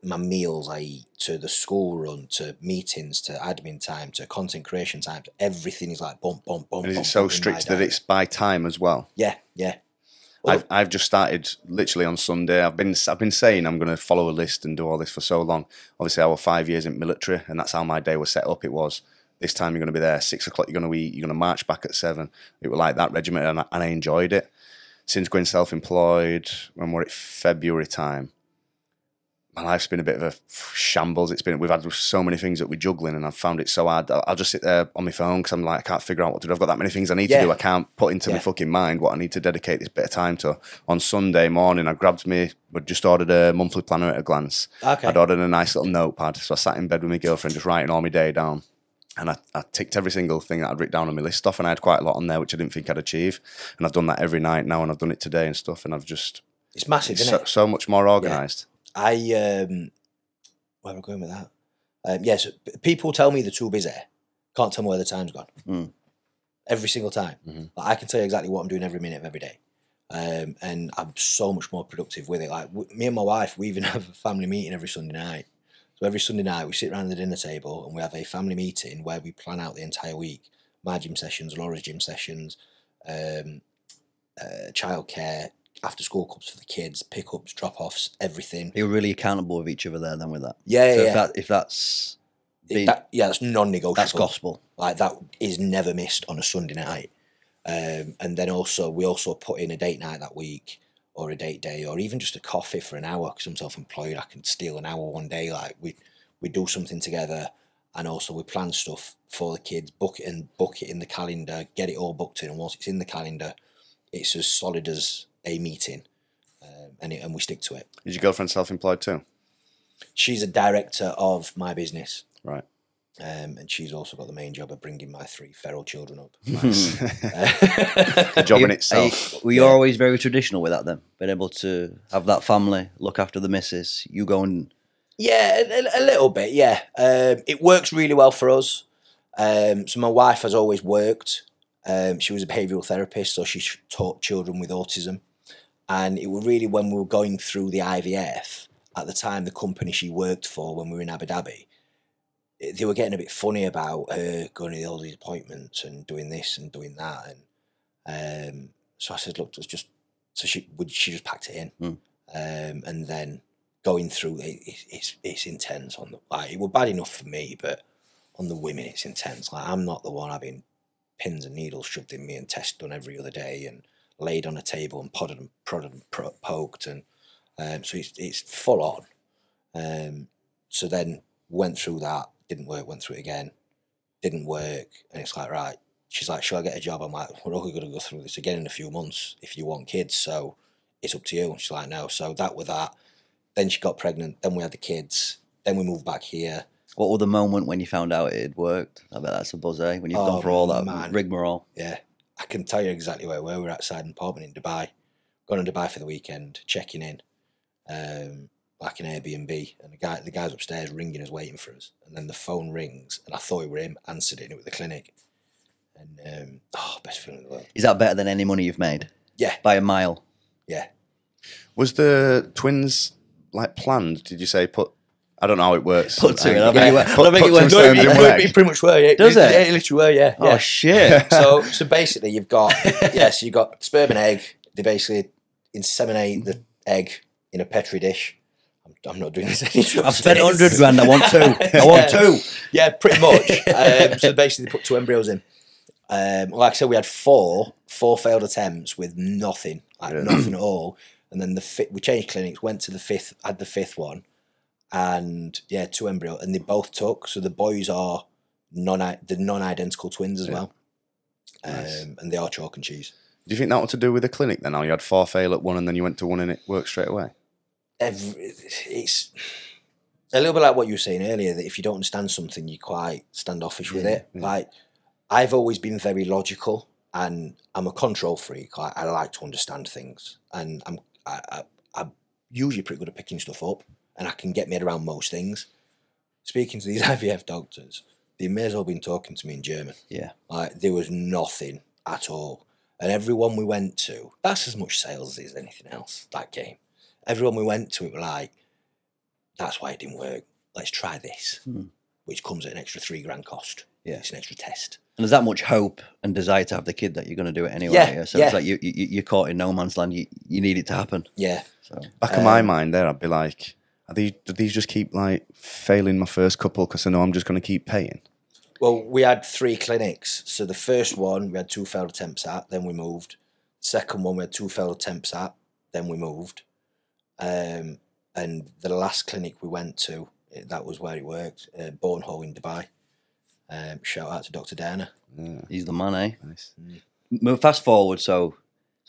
A: my meals I eat to the school run to meetings to admin time to content creation time. Everything is like bump, bump, bump.
B: And is
A: bump,
B: it so
A: bump in my
B: strict that
A: diary.
B: it's by time as well?
A: Yeah, yeah. Well,
B: I've just started literally on Sunday. I've been saying I'm going to follow a list and do all this for so long. Obviously, I was 5 years in military, and that's how my day was set up. It was this time you're going to be there, 6 o'clock. You're going to eat. You're going to march back at 7. It was like that regiment, and I enjoyed it. Since going self-employed, when we're at February time, my life's been a bit of a shambles. We've had so many things that we're juggling, and I've found it so hard. I'll just sit there on my phone because I'm like, I can't figure out what to do. I've got that many things I need to do. I can't put into my fucking mind what I need to dedicate this bit of time to. On Sunday morning, I just ordered a monthly planner at a glance.
A: Okay.
B: I'd ordered a nice little notepad, so I sat in bed with my girlfriend just writing all my day down. And I ticked every single thing that I'd written down on my list off, and I had quite a lot on there which I didn't think I'd achieve. And I've done that every night now, and I've done it today and stuff, and
A: it's massive, isn't it?
B: So much more organised.
A: Where am I going with that? Yes, people tell me they're too busy. Can't tell me where the time's gone. Every single time. Like, I can tell you exactly what I'm doing every minute of every day. And I'm so much more productive with it. Like me and my wife, we even have a family meeting every Sunday night. So every Sunday night we sit around the dinner table and we have a family meeting where we plan out the entire week. My gym sessions, Laura's gym sessions, childcare, after school clubs for the kids, pickups, drop-offs, everything.
C: You're really accountable with each other there then with that.
A: Yeah,
C: so
A: yeah.
C: If that's
A: that's non-negotiable.
C: That's gospel.
A: Like that is never missed on a Sunday night. And then we also put in a date night that week, or a date day, or even just a coffee for an hour. Because I'm self-employed, I can steal an hour one day. Like we do something together, and also we plan stuff for the kids, book it in the calendar, get it all booked in, and once it's in the calendar, it's as solid as a meeting, and we stick to it.
B: Is your girlfriend self-employed too?
A: She's a director of my business.
B: Right.
A: And she's also got the main job of bringing my 3 feral children up.
B: Nice. A job in itself.
C: Were you always very traditional with that then? Being able to have that family, look after the missus, you go and...
A: Yeah, a little bit, yeah. It works really well for us. So my wife has always worked. She was a behavioural therapist, so she taught children with autism. And it was really when we were going through the IVF, at the time, the company she worked for when we were in Abu Dhabi, they were getting a bit funny about her going to all these appointments and doing this and doing that. And so I said, look, let's just... So she just packed it in. And then going through it's intense. On the, like, it was bad enough for me, but on the women, it's intense. Like, I'm not the one having pins and needles shoved in me and tests done every other day and laid on a table and prodded and poked, and so it's full on. So then went through that, didn't work, went through it again, didn't work, and it's like, right. She's like, shall I get a job? I'm like, we're only going to go through this again in a few months if you want kids, so it's up to you. And she's like, no. So that with that. Then she got pregnant. Then we had the kids. Then we moved back here.
C: What was the moment when you found out it had worked? I bet that's a buzz, eh? When you've gone for all that rigmarole.
A: Yeah. I can tell you exactly where we were. We were outside an apartment in Dubai. Gone to Dubai for the weekend, checking in, like an Airbnb. And the guy's upstairs ringing us, waiting for us. And then the phone rings, and I thought it were him, answered it, and it was the clinic. And, best feeling in the world.
C: Is that better than any money you've made?
A: Yeah.
C: By a mile?
A: Yeah.
B: Was the twins, like, planned? Did you say I don't know how it works.
C: Put to it.
B: I
C: think it works.
A: It pretty much were, yeah.
C: Does it?
A: Yeah, it literally were, yeah.
C: Oh, shit.
A: So basically you've got, so you've got sperm and egg. They basically inseminate the egg in a Petri dish. I'm not doing this anymore.
C: I've spent 100 grand. I want 2. I want 2.
A: Yeah, pretty much. So basically they put 2 embryos in. Like I said, we had four failed attempts with nothing, nothing at all. And then we changed clinics, went to the 5th, had the 5th one, and 2 embryos, and they both took. So the boys are non-identical twins as well.
B: Nice.
A: And they are chalk and cheese.
B: Do you think that what to do with the clinic then? How you had 4 fail at one and then you went to one and it worked straight away?
A: It's a little bit like what you were saying earlier, that if you don't understand something, you're quite standoffish with it. Yeah. Like, I've always been very logical, and I'm a control freak. I like to understand things, and I'm usually pretty good at picking stuff up, and I can get my head around most things. Speaking to these IVF doctors, they may as well have been talking to me in German. Yeah. Like, there was nothing at all. And everyone we went to, that's as much sales as anything else, that game. Everyone we went to, it were like, that's why it didn't work. Let's try this, which comes at an extra $3,000 cost. Yeah. It's an extra test.
C: And there's that much hope and desire to have the kid that you're going to do it anyway.
A: Yeah.
C: So it's like you're caught in no man's land. You need it to happen.
A: Yeah.
B: So back in my mind there, I'd be like, do these just keep like failing my first couple because I know I'm just going to keep paying?
A: Well, we had 3 clinics. So the first one, we had 2 failed attempts at, then we moved. Second one, we had 2 failed attempts at, then we moved. And the last clinic we went to, that was where it worked, Bornhole in Dubai. Shout out to Dr. Dana.
C: Yeah. He's the man, eh?
B: Nice.
C: Fast forward, so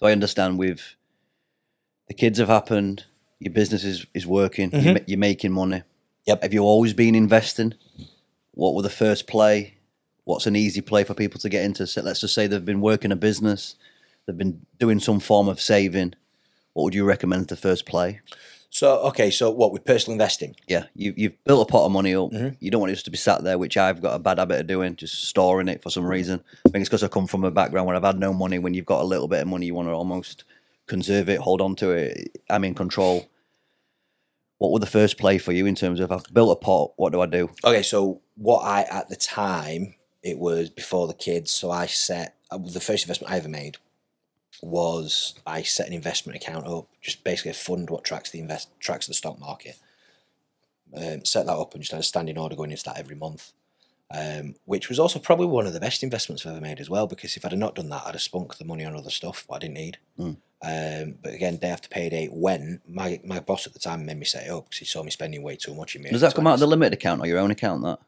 C: I understand the kids have happened, your business is working, you're making money.
A: Yep.
C: Have you always been investing? What were the first play? What's an easy play for people to get into? So let's just say they've been working a business, they've been doing some form of saving. What would you recommend as the first play?
A: So what, with personal investing?
C: Yeah, you've built a pot of money up. You don't want it just to be sat there, which I've got a bad habit of doing, just storing it for some reason. I think it's because I come from a background where I've had no money. When you've got a little bit of money, you want to almost conserve it, hold on to it. I'm in control. What would the first play for you in terms of, I've built a pot, what do I do?
A: Okay, so at the time, it was before the kids, so I set, the first investment I ever made was I set an investment account up, just basically a fund what tracks the stock market. Set that up and just had a standing order going into that every month, which was also probably one of the best investments I've ever made as well, because if I'd have not done that, I'd have spunked the money on other stuff what I didn't need. But again, day after payday, when my boss at the time made me set it up because he saw me spending way too much in me.
C: Does that come out of the limited account or your own account, that?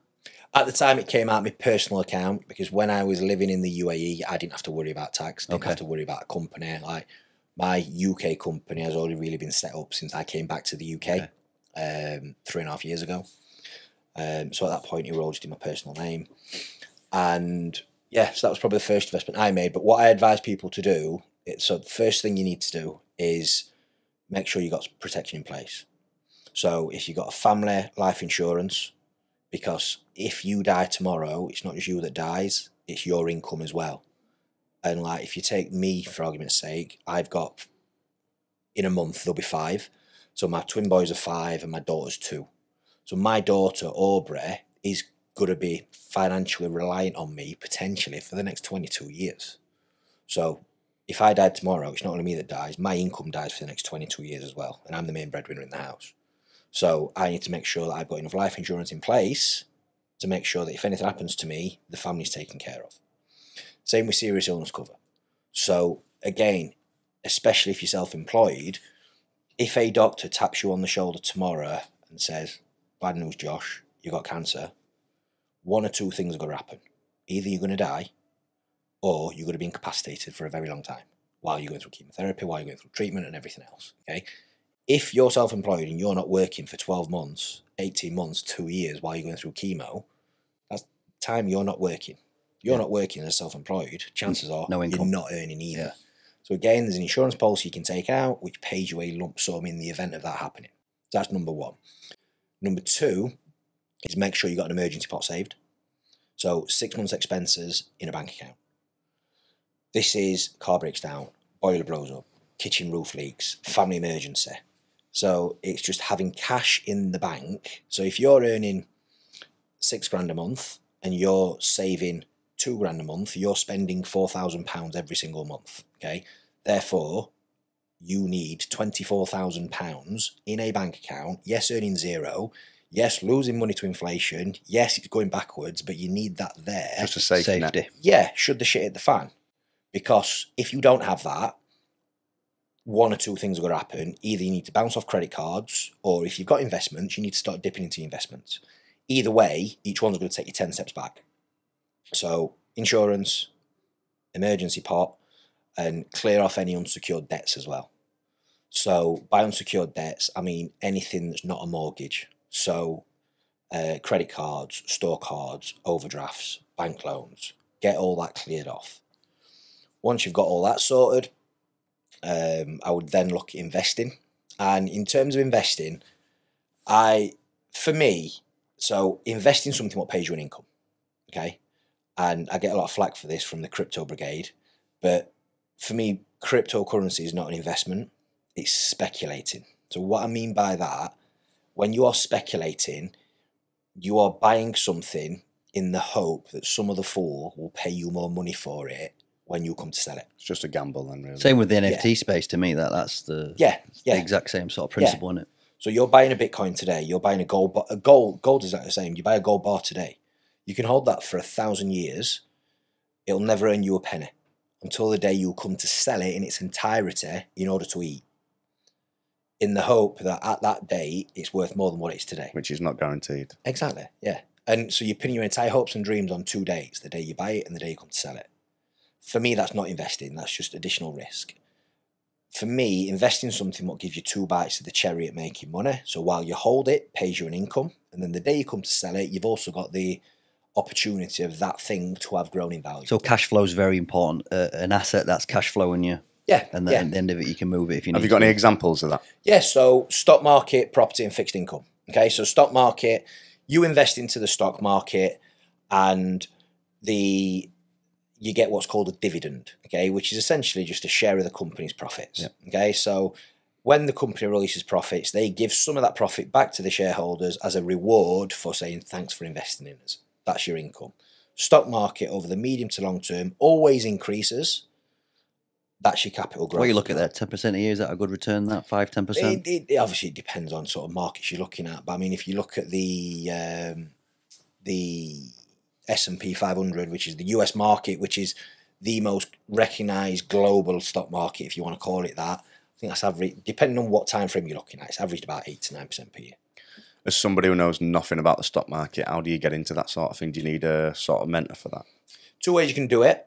A: At the time, it came out of my personal account, because when I was living in the UAE, I didn't have to worry about tax. Didn't have to worry about a company. Like, my UK company has already really been set up since I came back to the UK 3.5 years ago. So at that point, it was just in my personal name. And yeah, so that was probably the first investment I made. But what I advise people to do, so the first thing you need to do is make sure you got protection in place. So if you've got a family life insurance, because if you die tomorrow, it's not just you that dies, it's your income as well. And like, if you take me, for argument's sake, I've got, in a month, there'll be 5. So my twin boys are 5 and my daughter's 2. So my daughter, Aubrey, is going to be financially reliant on me, potentially, for the next 22 years. So if I died tomorrow, it's not only me that dies, my income dies for the next 22 years as well. And I'm the main breadwinner in the house. So I need to make sure that I've got enough life insurance in place to make sure that if anything happens to me, the family's taken care of. Same with serious illness cover. So again, especially if you're self-employed, if a doctor taps you on the shoulder tomorrow and says, bad news, Josh, you got cancer, one or two things are going to happen. Either you're going to die, or you're going to be incapacitated for a very long time while you're going through chemotherapy, while you're going through treatment and everything else. Okay. If you're self-employed and you're not working for 12 months, 18 months, 2 years while you're going through chemo, that's time you're not working. You're not working as self-employed, chances are you're not earning either. Yeah. So again, there's an insurance policy you can take out which pays you a lump sum in the event of that happening. So that's number 1. Number 2 is make sure you got an emergency pot saved. So 6 months expenses in a bank account. This is car breaks down, boiler blows up, kitchen roof leaks, family emergency. So it's just having cash in the bank. So if you're earning £6,000 a month and you're saving £2,000 a month, you're spending £4,000 every single month. Okay. Therefore, you need £24,000 in a bank account. Yes, earning 0. Yes, losing money to inflation. Yes, it's going backwards, but you need that there.
B: Just a safety net.
A: Yeah, should the shit hit the fan. Because if you don't have that, one or two things are going to happen. Either you need to bounce off credit cards, or if you've got investments, you need to start dipping into investments. Either way, each one's going to take you 10 steps back. So insurance, emergency pot, and clear off any unsecured debts as well. So by unsecured debts, I mean anything that's not a mortgage. So credit cards, store cards, overdrafts, bank loans, get all that cleared off. Once you've got all that sorted, I would then look at investing. And in terms of investing, for me, so investing something what pays you an income, okay? And I get a lot of flack for this from the crypto brigade, but for me, cryptocurrency is not an investment, it's speculating. So what I mean by that, when you are speculating, you are buying something in the hope that some other fool will pay you more money for it when you come to sell it.
B: It's just a gamble then, really.
C: Same with the NFT space to me. That's the exact same sort of principle, isn't it?
A: So you're buying a Bitcoin today. You're buying a gold bar. Gold is exactly the same. You buy a gold bar today. You can hold that for 1,000 years. It'll never earn you a penny until the day you come to sell it in its entirety in order to eat. In the hope that at that day, it's worth more than what it is today.
B: Which is not guaranteed.
A: Exactly, yeah. And so you're pinning your entire hopes and dreams on 2 days, the day you buy it and the day you come to sell it. For me, that's not investing. That's just additional risk. For me, investing something what gives you 2 bites of the cherry at making money. So while you hold it, pays you an income. And then the day you come to sell it, you've also got the opportunity of that thing to have grown in value.
C: So cash flow is very important. An asset that's cash flowing you.
A: Yeah.
C: And then at the end of it, you can move it if you need to.
B: Have you got any examples of that?
A: Yeah, so stock market, property and fixed income. Okay, so stock market, you invest into the stock market and you get what's called a dividend, okay, which is essentially just a share of the company's profits. Yep. Okay, so when the company releases profits, they give some of that profit back to the shareholders as a reward for saying thanks for investing in us. That's your income. Stock market over the medium to long term always increases. That's your capital growth.
C: What you look at there, 10% a year, is that a good return, that 5-10%?
A: It obviously depends on sort of markets you're looking at. But I mean, if you look at the S&P 500, which is the US market, which is the most recognised global stock market, if you want to call it that, I think that's average, depending on what time frame you're looking at, it's averaged about 8 to 9% per year.
B: As somebody who knows nothing about the stock market, how do you get into that sort of thing? Do you need a sort of mentor for that?
A: 2 ways you can do it.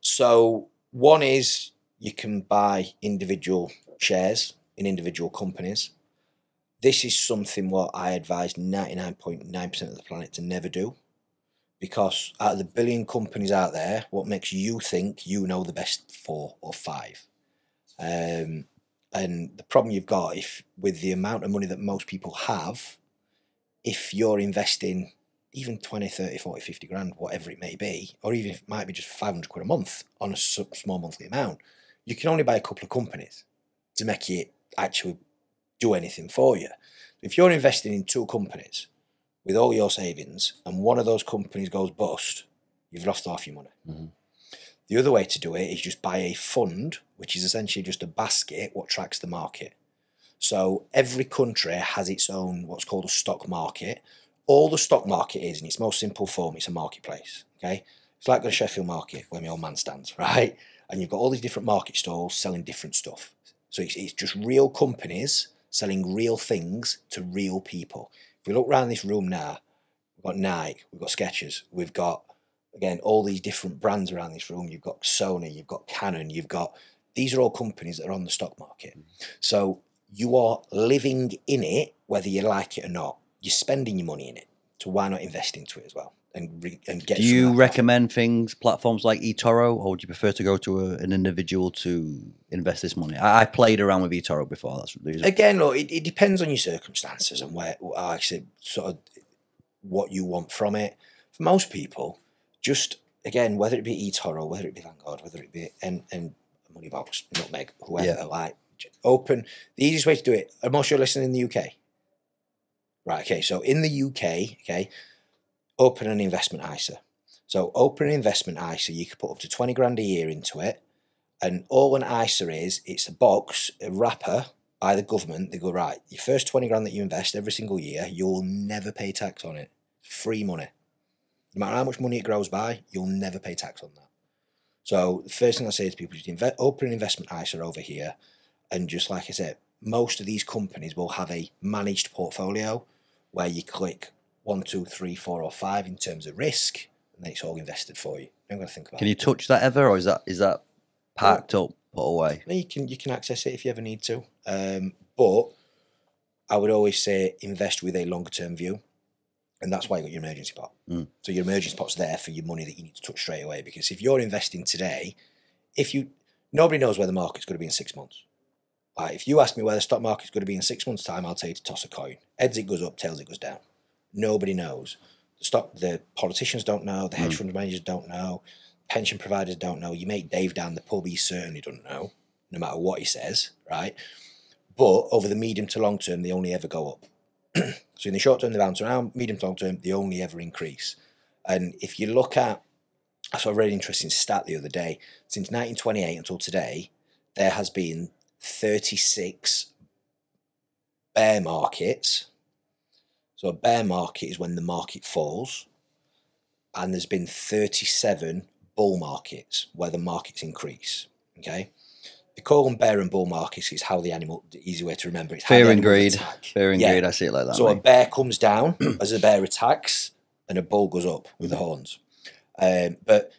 A: So one is you can buy individual shares in individual companies. This is something what I advise 99.9% of the planet to never do, because out of the billion companies out there, what makes you think you know the best 4 or 5? And the problem you've got, if with the amount of money that most people have, if you're investing even 20, 30, 40, 50 grand, whatever it may be, or even if it might be just 500 quid a month on a small monthly amount, you can only buy a couple of companies to make it actually do anything for you. If you're investing in 2 companies with all your savings and one of those companies goes bust, you've lost half your money.
C: Mm-hmm.
A: The other way to do it is just buy a fund, which is essentially just a basket what tracks the market. So every country has its own what's called a stock market. All the stock market is, in its most simple form, it's a marketplace. Okay, it's like the Sheffield Market where my old man stands, right? And you've got all these different market stalls selling different stuff. So it's just real companies selling real things to real people. If we look around this room now, we've got Nike, we've got Skechers, we've got, again, all these different brands around this room. You've got Sony, you've got Canon, these are all companies that are on the stock market. So you are living in it, whether you like it or not. You're spending your money in it. So why not invest into it as well? And get.
C: Do you recommend platforms like eToro, or would you prefer to go to an individual to invest this money? I played around with eToro before. That's
A: again, look, it depends on your circumstances and where actually sort of what you want from it. For most people, just again, whether it be eToro, whether it be Vanguard, whether it be and Moneybox, Nutmeg, whoever, like open. The easiest way to do it. Are most of you listening in the UK? Right. Okay. So in the UK, okay. Open an investment ISA. So open an investment ISA, you could put up to 20 grand a year into it. And all an ISA is, it's a box, a wrapper by the government. They go, right, your first 20 grand that you invest every single year, you'll never pay tax on it. Free money. No matter how much money it grows by, you'll never pay tax on that. So the first thing I say to people is open an investment ISA over here. And just like I said, most of these companies will have a managed portfolio where you click 1, 2, 3, 4, or 5 in terms of risk, and then it's all invested for you. I'm going to think about.
C: Can you touch that ever, or is that packed up, put away?
A: You can access it if you ever need to, but I would always say invest with a longer term view, and that's why you got your emergency pot. So your emergency pot's there for your money that you need to touch straight away. Because if you're investing today, nobody knows where the market's going to be in 6 months. If you ask me where the stock market's going to be in 6 months' time, I'll tell you to toss a coin. Heads it goes up, tails it goes down. Nobody knows. The politicians don't know. The hedge fund managers don't know. Pension providers don't know. You make Dave down the pub, he certainly doesn't know, no matter what he says, right? But over the medium to long term, they only ever go up. So in the short term, they bounce around. Medium to long term, they only ever increase. And if you look at, I saw a really interesting stat the other day. Since 1928 until today, there has been 36 bear markets. So a bear market is when the market falls, and there's been 37 bull markets where the markets increase. Okay, they call them bear and bull markets. It's how the easy way to remember it. It's
C: fear and greed. Fear and greed. I see it like that.
A: So a bear comes down as a bear attacks, and a bull goes up with the horns. But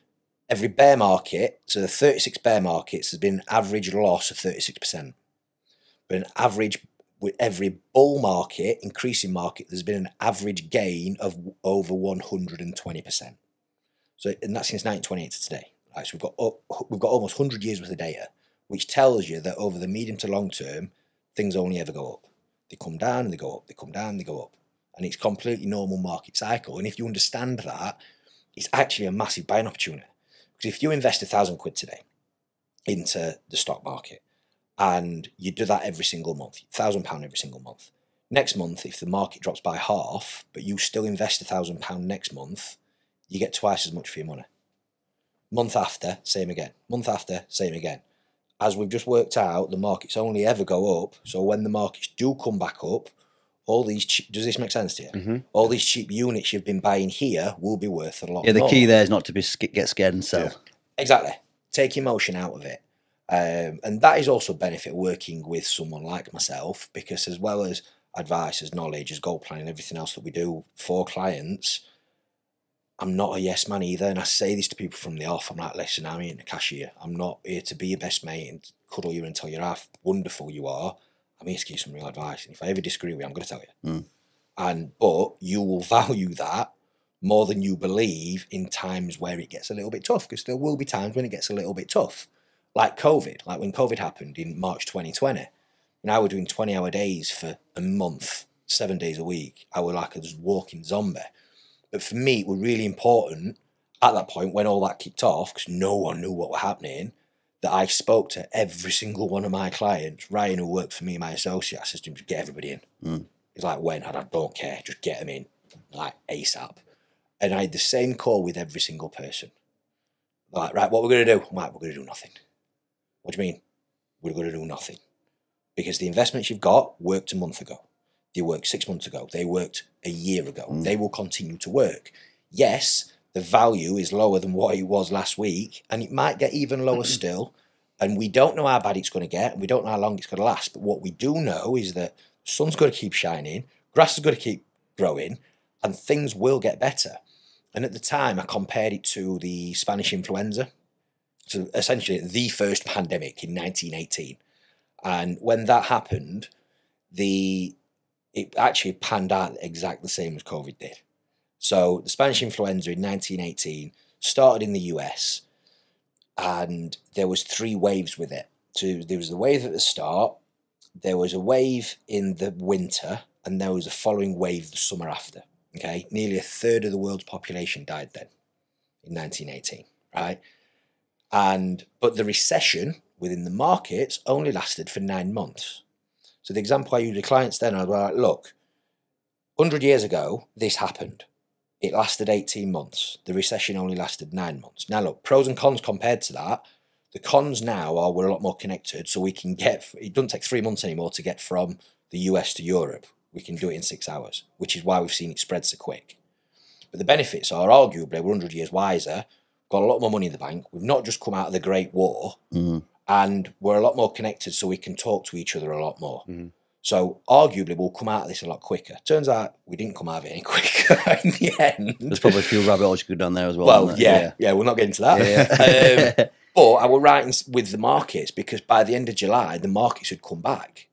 A: every bear market, so the 36 bear markets, there's been an average loss of 36%. But an average with every bull market, increasing market, there's been an average gain of over 120%. So, and that's since 1928 to today. Right, so we've got almost 100 years worth of data, which tells you that over the medium to long term, things only ever go up. They come down and they go up. They come down and they go up, and it's completely normal market cycle. And if you understand that, it's actually a massive buying opportunity. Because if you invest £1,000 today into the stock market, and you do that every single month, £1,000 every single month. Next month, if the market drops by half, but you still invest £1,000 next month, you get twice as much for your money. Month after, same again. Month after, same again. As we've just worked out, the markets only ever go up. So when the markets do come back up, all these does this make sense to you? Mm-hmm. All these cheap units you've been buying here will be worth a lot more.
C: Yeah, the key there is not to get scared and sell.
A: Yeah. Exactly. Take emotion out of it. And that is also a benefit working with someone like myself, because as well as advice, as knowledge, as goal planning, everything else that we do for clients, I'm not a yes man either. And I say this to people from the off. I'm like, listen, I'm here to cashier. I'm not here to be your best mate and cuddle you and tell you how wonderful you are. I'm here to give you some real advice. And if I ever disagree with you, I'm going to tell you. But you will value that more than you believe in times where it gets a little bit tough, because there will be times when it gets a little bit tough. Like COVID, like when COVID happened in March 2020, and I was doing 20-hour days for a month, 7 days a week. I was like a walking zombie. But for me, it was really important at that point when all that kicked off, because no one knew what was happening, that I spoke to every single one of my clients. Ryan, who worked for me, my associate, I said to him, just get everybody in. He's like, when? I don't care, just get them in, like ASAP. And I had the same call with every single person. Like, right, what we're going to do? I'm like, we're going to do nothing. What do you mean? We're going to do nothing. Because the investments you've got worked a month ago. They worked 6 months ago. They worked a year ago. They will continue to work. Yes, the value is lower than what it was last week, and it might get even lower still. And we don't know how bad it's going to get, and we don't know how long it's going to last. But what we do know is that the sun's going to keep shining, grass is going to keep growing, and things will get better. And at the time, I compared it to the Spanish influenza. So essentially, the first pandemic in 1918. And when that happened, it actually panned out exactly the same as COVID did. So the Spanish influenza in 1918 started in the US, and there was 3 waves with it. So there was the wave at the start, there was a wave in the winter, and there was a following wave the summer after. Okay, nearly a third of the world's population died then in 1918, right? But the recession within the markets only lasted for 9 months. So the example I used to clients then, I was like, look, 100 years ago, this happened. It lasted 18 months. The recession only lasted 9 months. Now look, pros and cons compared to that. The cons now are we're a lot more connected, so we can it doesn't take 3 months anymore to get from the US to Europe. We can do it in 6 hours, which is why we've seen it spread so quick. But the benefits are arguably we're 100 years wiser, got a lot more money in the bank. We've not just come out of the Great War, and we're a lot more connected, so we can talk to each other a lot more. So arguably we'll come out of this a lot quicker. Turns out we didn't come out of it any quicker in the end.
C: There's probably a few rabbit holes you could go down there as well.
A: Well, yeah, we'll not get into that. But I was right with the markets, because by the end of July, the markets had come back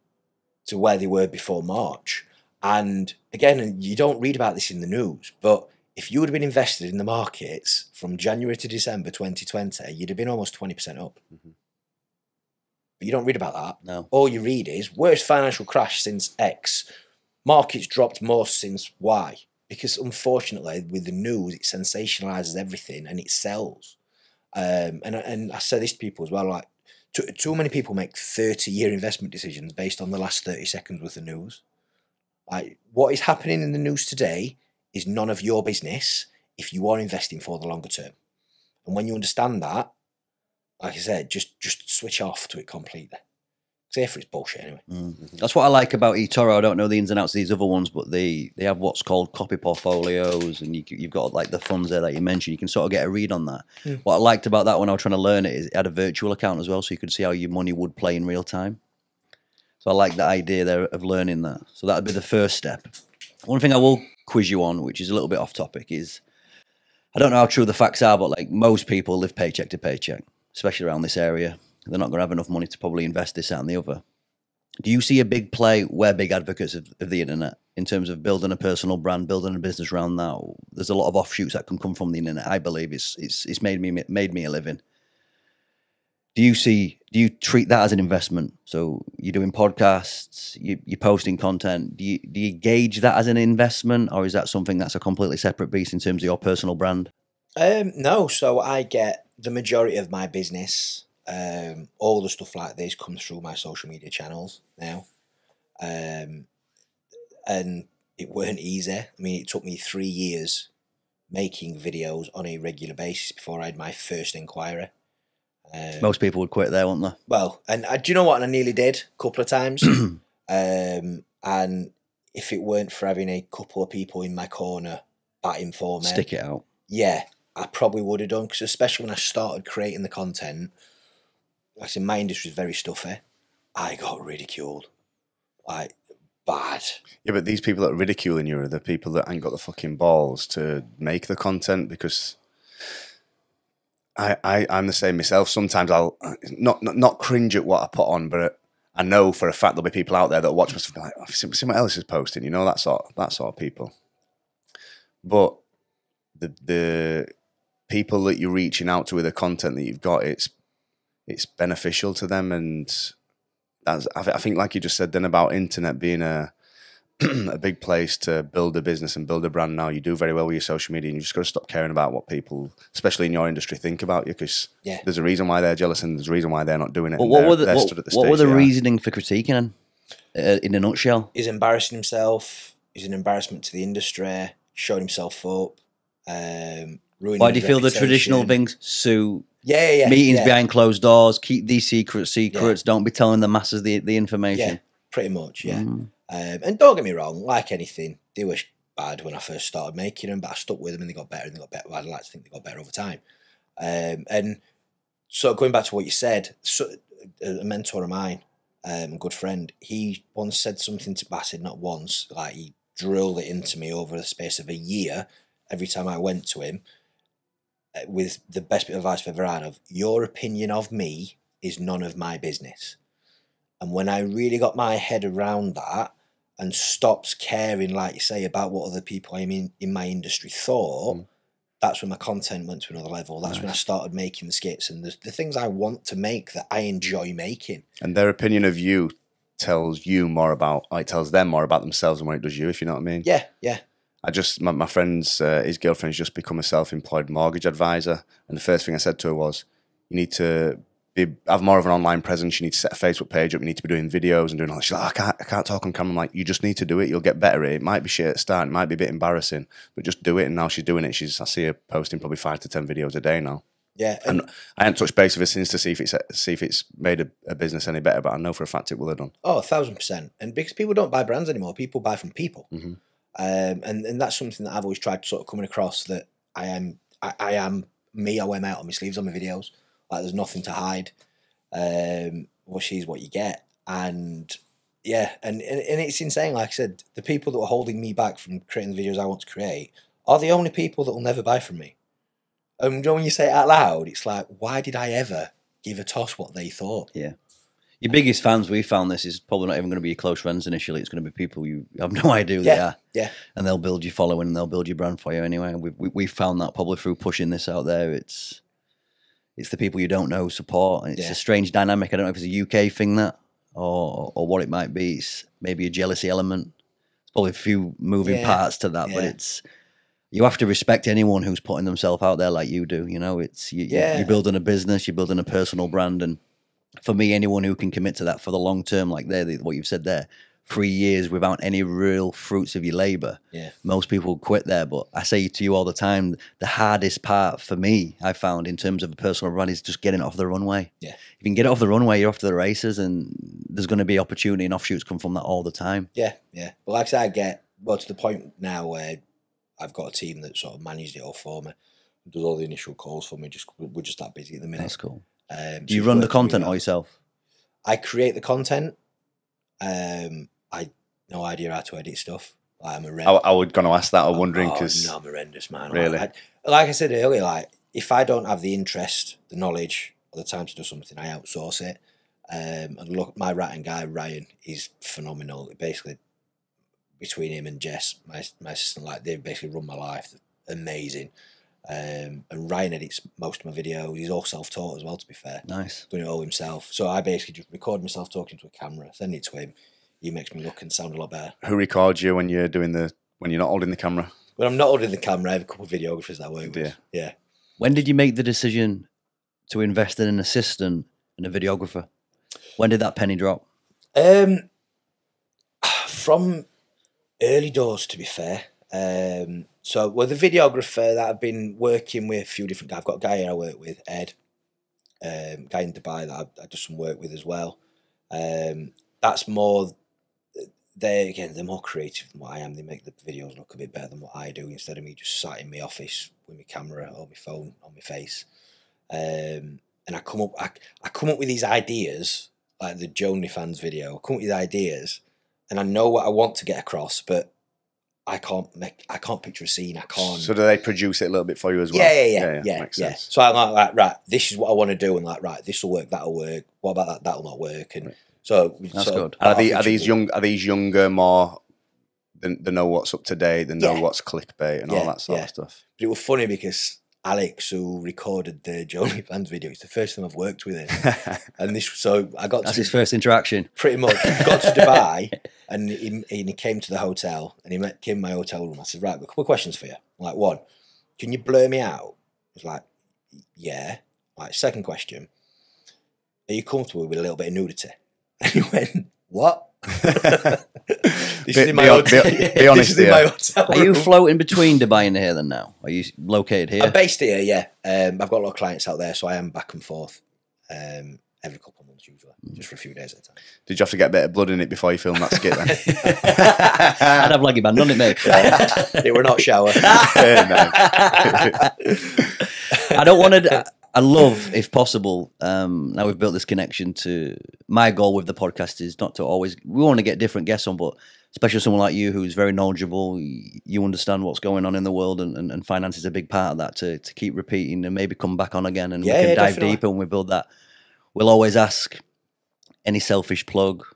A: to where they were before March. And again, you don't read about this in the news, but if you would have been invested in the markets from January to December 2020, you'd have been almost 20% up. But you don't read about that.
C: No.
A: All you read is worst financial crash since X. Markets dropped more since Y. Because unfortunately, with the news, it sensationalizes everything and it sells. And I say this to people as well, like, too many people make 30-year investment decisions based on the last 30 seconds worth of news. Like, what is happening in the news today is none of your business if you are investing for the longer term. And when you understand that, like I said, just switch off to it completely. Safer, it's bullshit anyway.
C: That's what I like about eToro. I don't know the ins and outs of these other ones, but they have what's called copy portfolios, and you've got like the funds there that you mentioned. You can sort of get a read on that. What I liked about that when I was trying to learn it is it had a virtual account as well, so you could see how your money would play in real time. So I like the idea there of learning that. So that would be the first step. One thing I will quiz you on, which is a little bit off topic, is I don't know how true the facts are, but like most people live paycheck to paycheck, especially around this area. They're not going to have enough money to probably invest this, that, and the other. Do you see a big play? We're big advocates of the internet in terms of building a personal brand, building a business around that. There's a lot of offshoots that can come from the internet. I believe it's made me a living. Do you treat that as an investment? So you're doing podcasts, you're posting content. Do you gauge that as an investment, or is that something that's a completely separate beast in terms of your personal brand?
A: No. So I get the majority of my business. All the stuff like this comes through my social media channels now. And it weren't easy. I mean, it took me 3 years making videos on a regular basis before I had my first inquiry.
C: Most people would quit there, wouldn't they?
A: Well, and do you know what? And I nearly did a couple of times. And if it weren't for having a couple of people in my corner batting for me.
C: Stick it out.
A: Yeah, I probably would have done, because especially when I started creating the content, like I said, my industry is very stuffy. I got ridiculed. Like, bad.
B: Yeah, but these people that are ridiculing you are the people that ain't got the fucking balls to make the content, because I'm the same myself. Sometimes I'll not cringe at what I put on, but I know for a fact there'll be people out there that'll watch myself and be like, oh, see what else is posting, you know, that sort of people. But the people that you're reaching out to with the content that you've got, it's beneficial to them, and I think like you just said then about internet being a a big place to build a business and build a brand. Now you do very well with your social media, and you've just got to stop caring about what people, especially in your industry, think about you, because there's a reason why they're jealous and there's a reason why they're not doing it.
C: What were the reasoning for critiquing in a nutshell?
A: He's embarrassing himself. He's an embarrassment to the industry. Showing himself up. Ruining
C: Why do you
A: his
C: feel the
A: reputation.
C: traditional things? Sue.
A: Yeah.
C: Meetings behind closed doors. Keep these secrets. Don't be telling the masses the information.
A: Yeah, pretty much. Yeah. And don't get me wrong. Like anything, they were bad when I first started making them, but I stuck with them and they got better and they got better. Well, I'd like to think they got better over time. And so going back to what you said, so, a mentor of mine, a good friend, he once said something to me. I said not once, like he drilled it into me over the space of a year. Every time I went to him, with the best bit of advice I've ever had of, your opinion of me is none of my business. And when I really got my head around that and stopped caring, like you say, about what other people in my industry thought, that's when my content went to another level. That's when I started making the skits and the things I want to make that I enjoy making.
B: And their opinion of you tells them more about themselves than what it does you, if you know what I mean.
A: Yeah.
B: My friend's, his girlfriend's just become a self-employed mortgage advisor. And the first thing I said to her was, you need to have more of an online presence. You need to set a Facebook page up. You need to be doing videos and doing all that. She's like, I can't talk on camera. I'm like, you just need to do it. You'll get better at it. It might be shit at the start. It might be a bit embarrassing, but just do it. And now she's doing it. I see her posting probably 5 to 10 videos a day now.
A: Yeah.
B: And I haven't touched base with her since to see if it's made a business any better, but I know for a fact it will have done.
A: Oh, 1,000%. And because people don't buy brands anymore, people buy from people. And that's something that I've always tried to sort of coming across, that I am me. I wear my out on my sleeves on my videos. Like there's nothing to hide. Well, she's what you get. And yeah, and it's insane. Like I said, the people that were holding me back from creating the videos I want to create are the only people that will never buy from me. And you know, when you say it out loud, it's like, why did I ever give a toss what they thought?
C: Yeah. Your biggest fans, we found this, is probably not even going to be your close friends initially. It's going to be people you have no idea who they are.
A: Yeah.
C: And they'll build your following and they'll build your brand for you anyway. We found that probably through pushing this out there. It's the people you don't know support. And it's a strange dynamic. I don't know if it's a UK thing or what it might be. It's maybe a jealousy element. There's probably a few moving parts to that, but you have to respect anyone who's putting themselves out there like you do. You know, you're building a business, you're building a personal brand, and for me, anyone who can commit to that for the long term, like what you've said there, 3 years without any real fruits of your labour. Yeah. Most people quit there, but I say to you all the time, the hardest part for me, I found in terms of a personal brand, is just getting off the runway. Yeah. If you can get off the runway, you're off to the races, and there's going to be opportunity and offshoots come from that all the time. Yeah. Well, like I said, I get to the point now where I've got a team that sort of manages it all for me, does all the initial calls for me. We're just that busy at the minute. That's cool. Do you run the content all yourself? I create the content. I no idea how to edit stuff. I'm horrendous. I was going to ask that. I'm wondering because I'm horrendous, man. Really, like I said earlier, like if I don't have the interest, the knowledge, or the time to do something, I outsource it. And look, my writing guy Ryan, he's phenomenal. Basically, between him and Jess, my assistant, like they basically run my life. They're amazing. And Ryan edits most of my videos. He's all self-taught as well, to be fair. Nice. Doing it all himself. So I basically just record myself talking to a camera, send it to him. He makes me look and sound a lot better. Who records you when you're not holding the camera? When I'm not holding the camera, I have a couple of videographers that I work with. Yeah. When did you make the decision to invest in an assistant and a videographer? When did that penny drop? From early doors, to be fair. So, the videographer that I've been working with, a few different guys. I've got a guy here I work with, Ed, guy in Dubai that I do some work with as well. That's more, they're more creative than what I am. They make the videos look a bit better than what I do, instead of me just sat in my office with my camera or my phone on my face. And I come up with these ideas, like the Joni fans video. I come up with these ideas, and I know what I want to get across, but I can't picture a scene. I can't. So do they produce it a little bit for you as well? Yeah. Makes sense. So I'm like, right, this is what I want to do, and like, right, this will work, that'll work. What about that? That'll not work. And
A: So
C: That's good.
B: And are these younger more they know what's up to date, they know what's clickbait and all that sort of stuff?
A: But it was funny because Alex, who recorded the Johnny Fans video, it's the first time I've worked with him. And
C: that's his first interaction.
A: Pretty much. Got to Dubai and he came to the hotel and came in my hotel room. I said, right, I've got a couple of questions for you. I'm like, one, can you blur me out? I was like, yeah. Like, second question, are you comfortable with a little bit of nudity? And he went, what? This is in my hotel.
B: Be honest here.
C: Are you floating between Dubai and here then now? Are you located here?
A: I'm based here, yeah. I've got a lot of clients out there, so I am back and forth every couple of months usually, just for a few days at a time.
B: Did you have to get a bit of blood in it before you filmed that skit then?
C: I'd have leggy band on it, mate.
A: It were not shower.
C: I don't want to... I love, if possible, now we've built this connection to... My goal with the podcast is not to always... We want to get different guests on, but especially someone like you who's very knowledgeable, you understand what's going on in the world, and finance is a big part of that, to keep repeating and maybe come back on again and we can dive
A: definitely
C: deeper when we build that. We'll always ask, any selfish plug,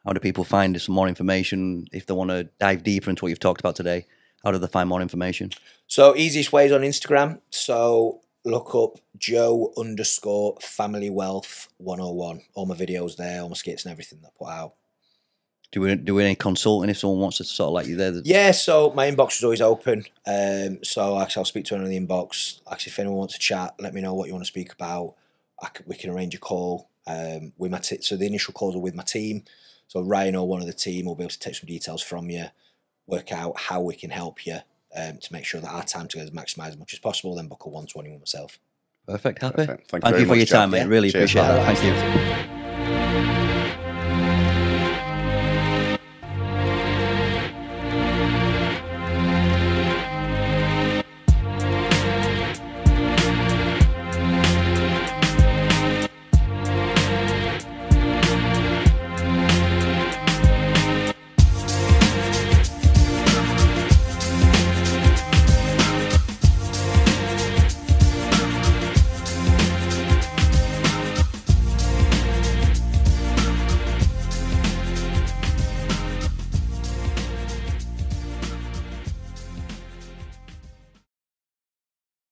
C: how do people find some more information? If they want to dive deeper into what you've talked about today, how do they find more information?
A: So easiest way is on Instagram. So look up Joe_family_wealth101. All my videos there, all my skits and everything that I put out.
C: Do we any consulting if someone wants to sort of like you there?
A: Yeah, so my inbox is always open. So actually I'll speak to anyone in the inbox. Actually, if anyone wants to chat, let me know what you want to speak about. We can arrange a call with my so the initial calls are with my team. So Ryan or one of the team will be able to take some details from you, work out how we can help you to make sure that our time together is maximised as much as possible, then book a 120 with myself.
C: Perfect. Happy?
B: Perfect.
C: Thank you for your time, mate. Really
B: Cheers,
C: appreciate
B: man.
C: that. Thank you.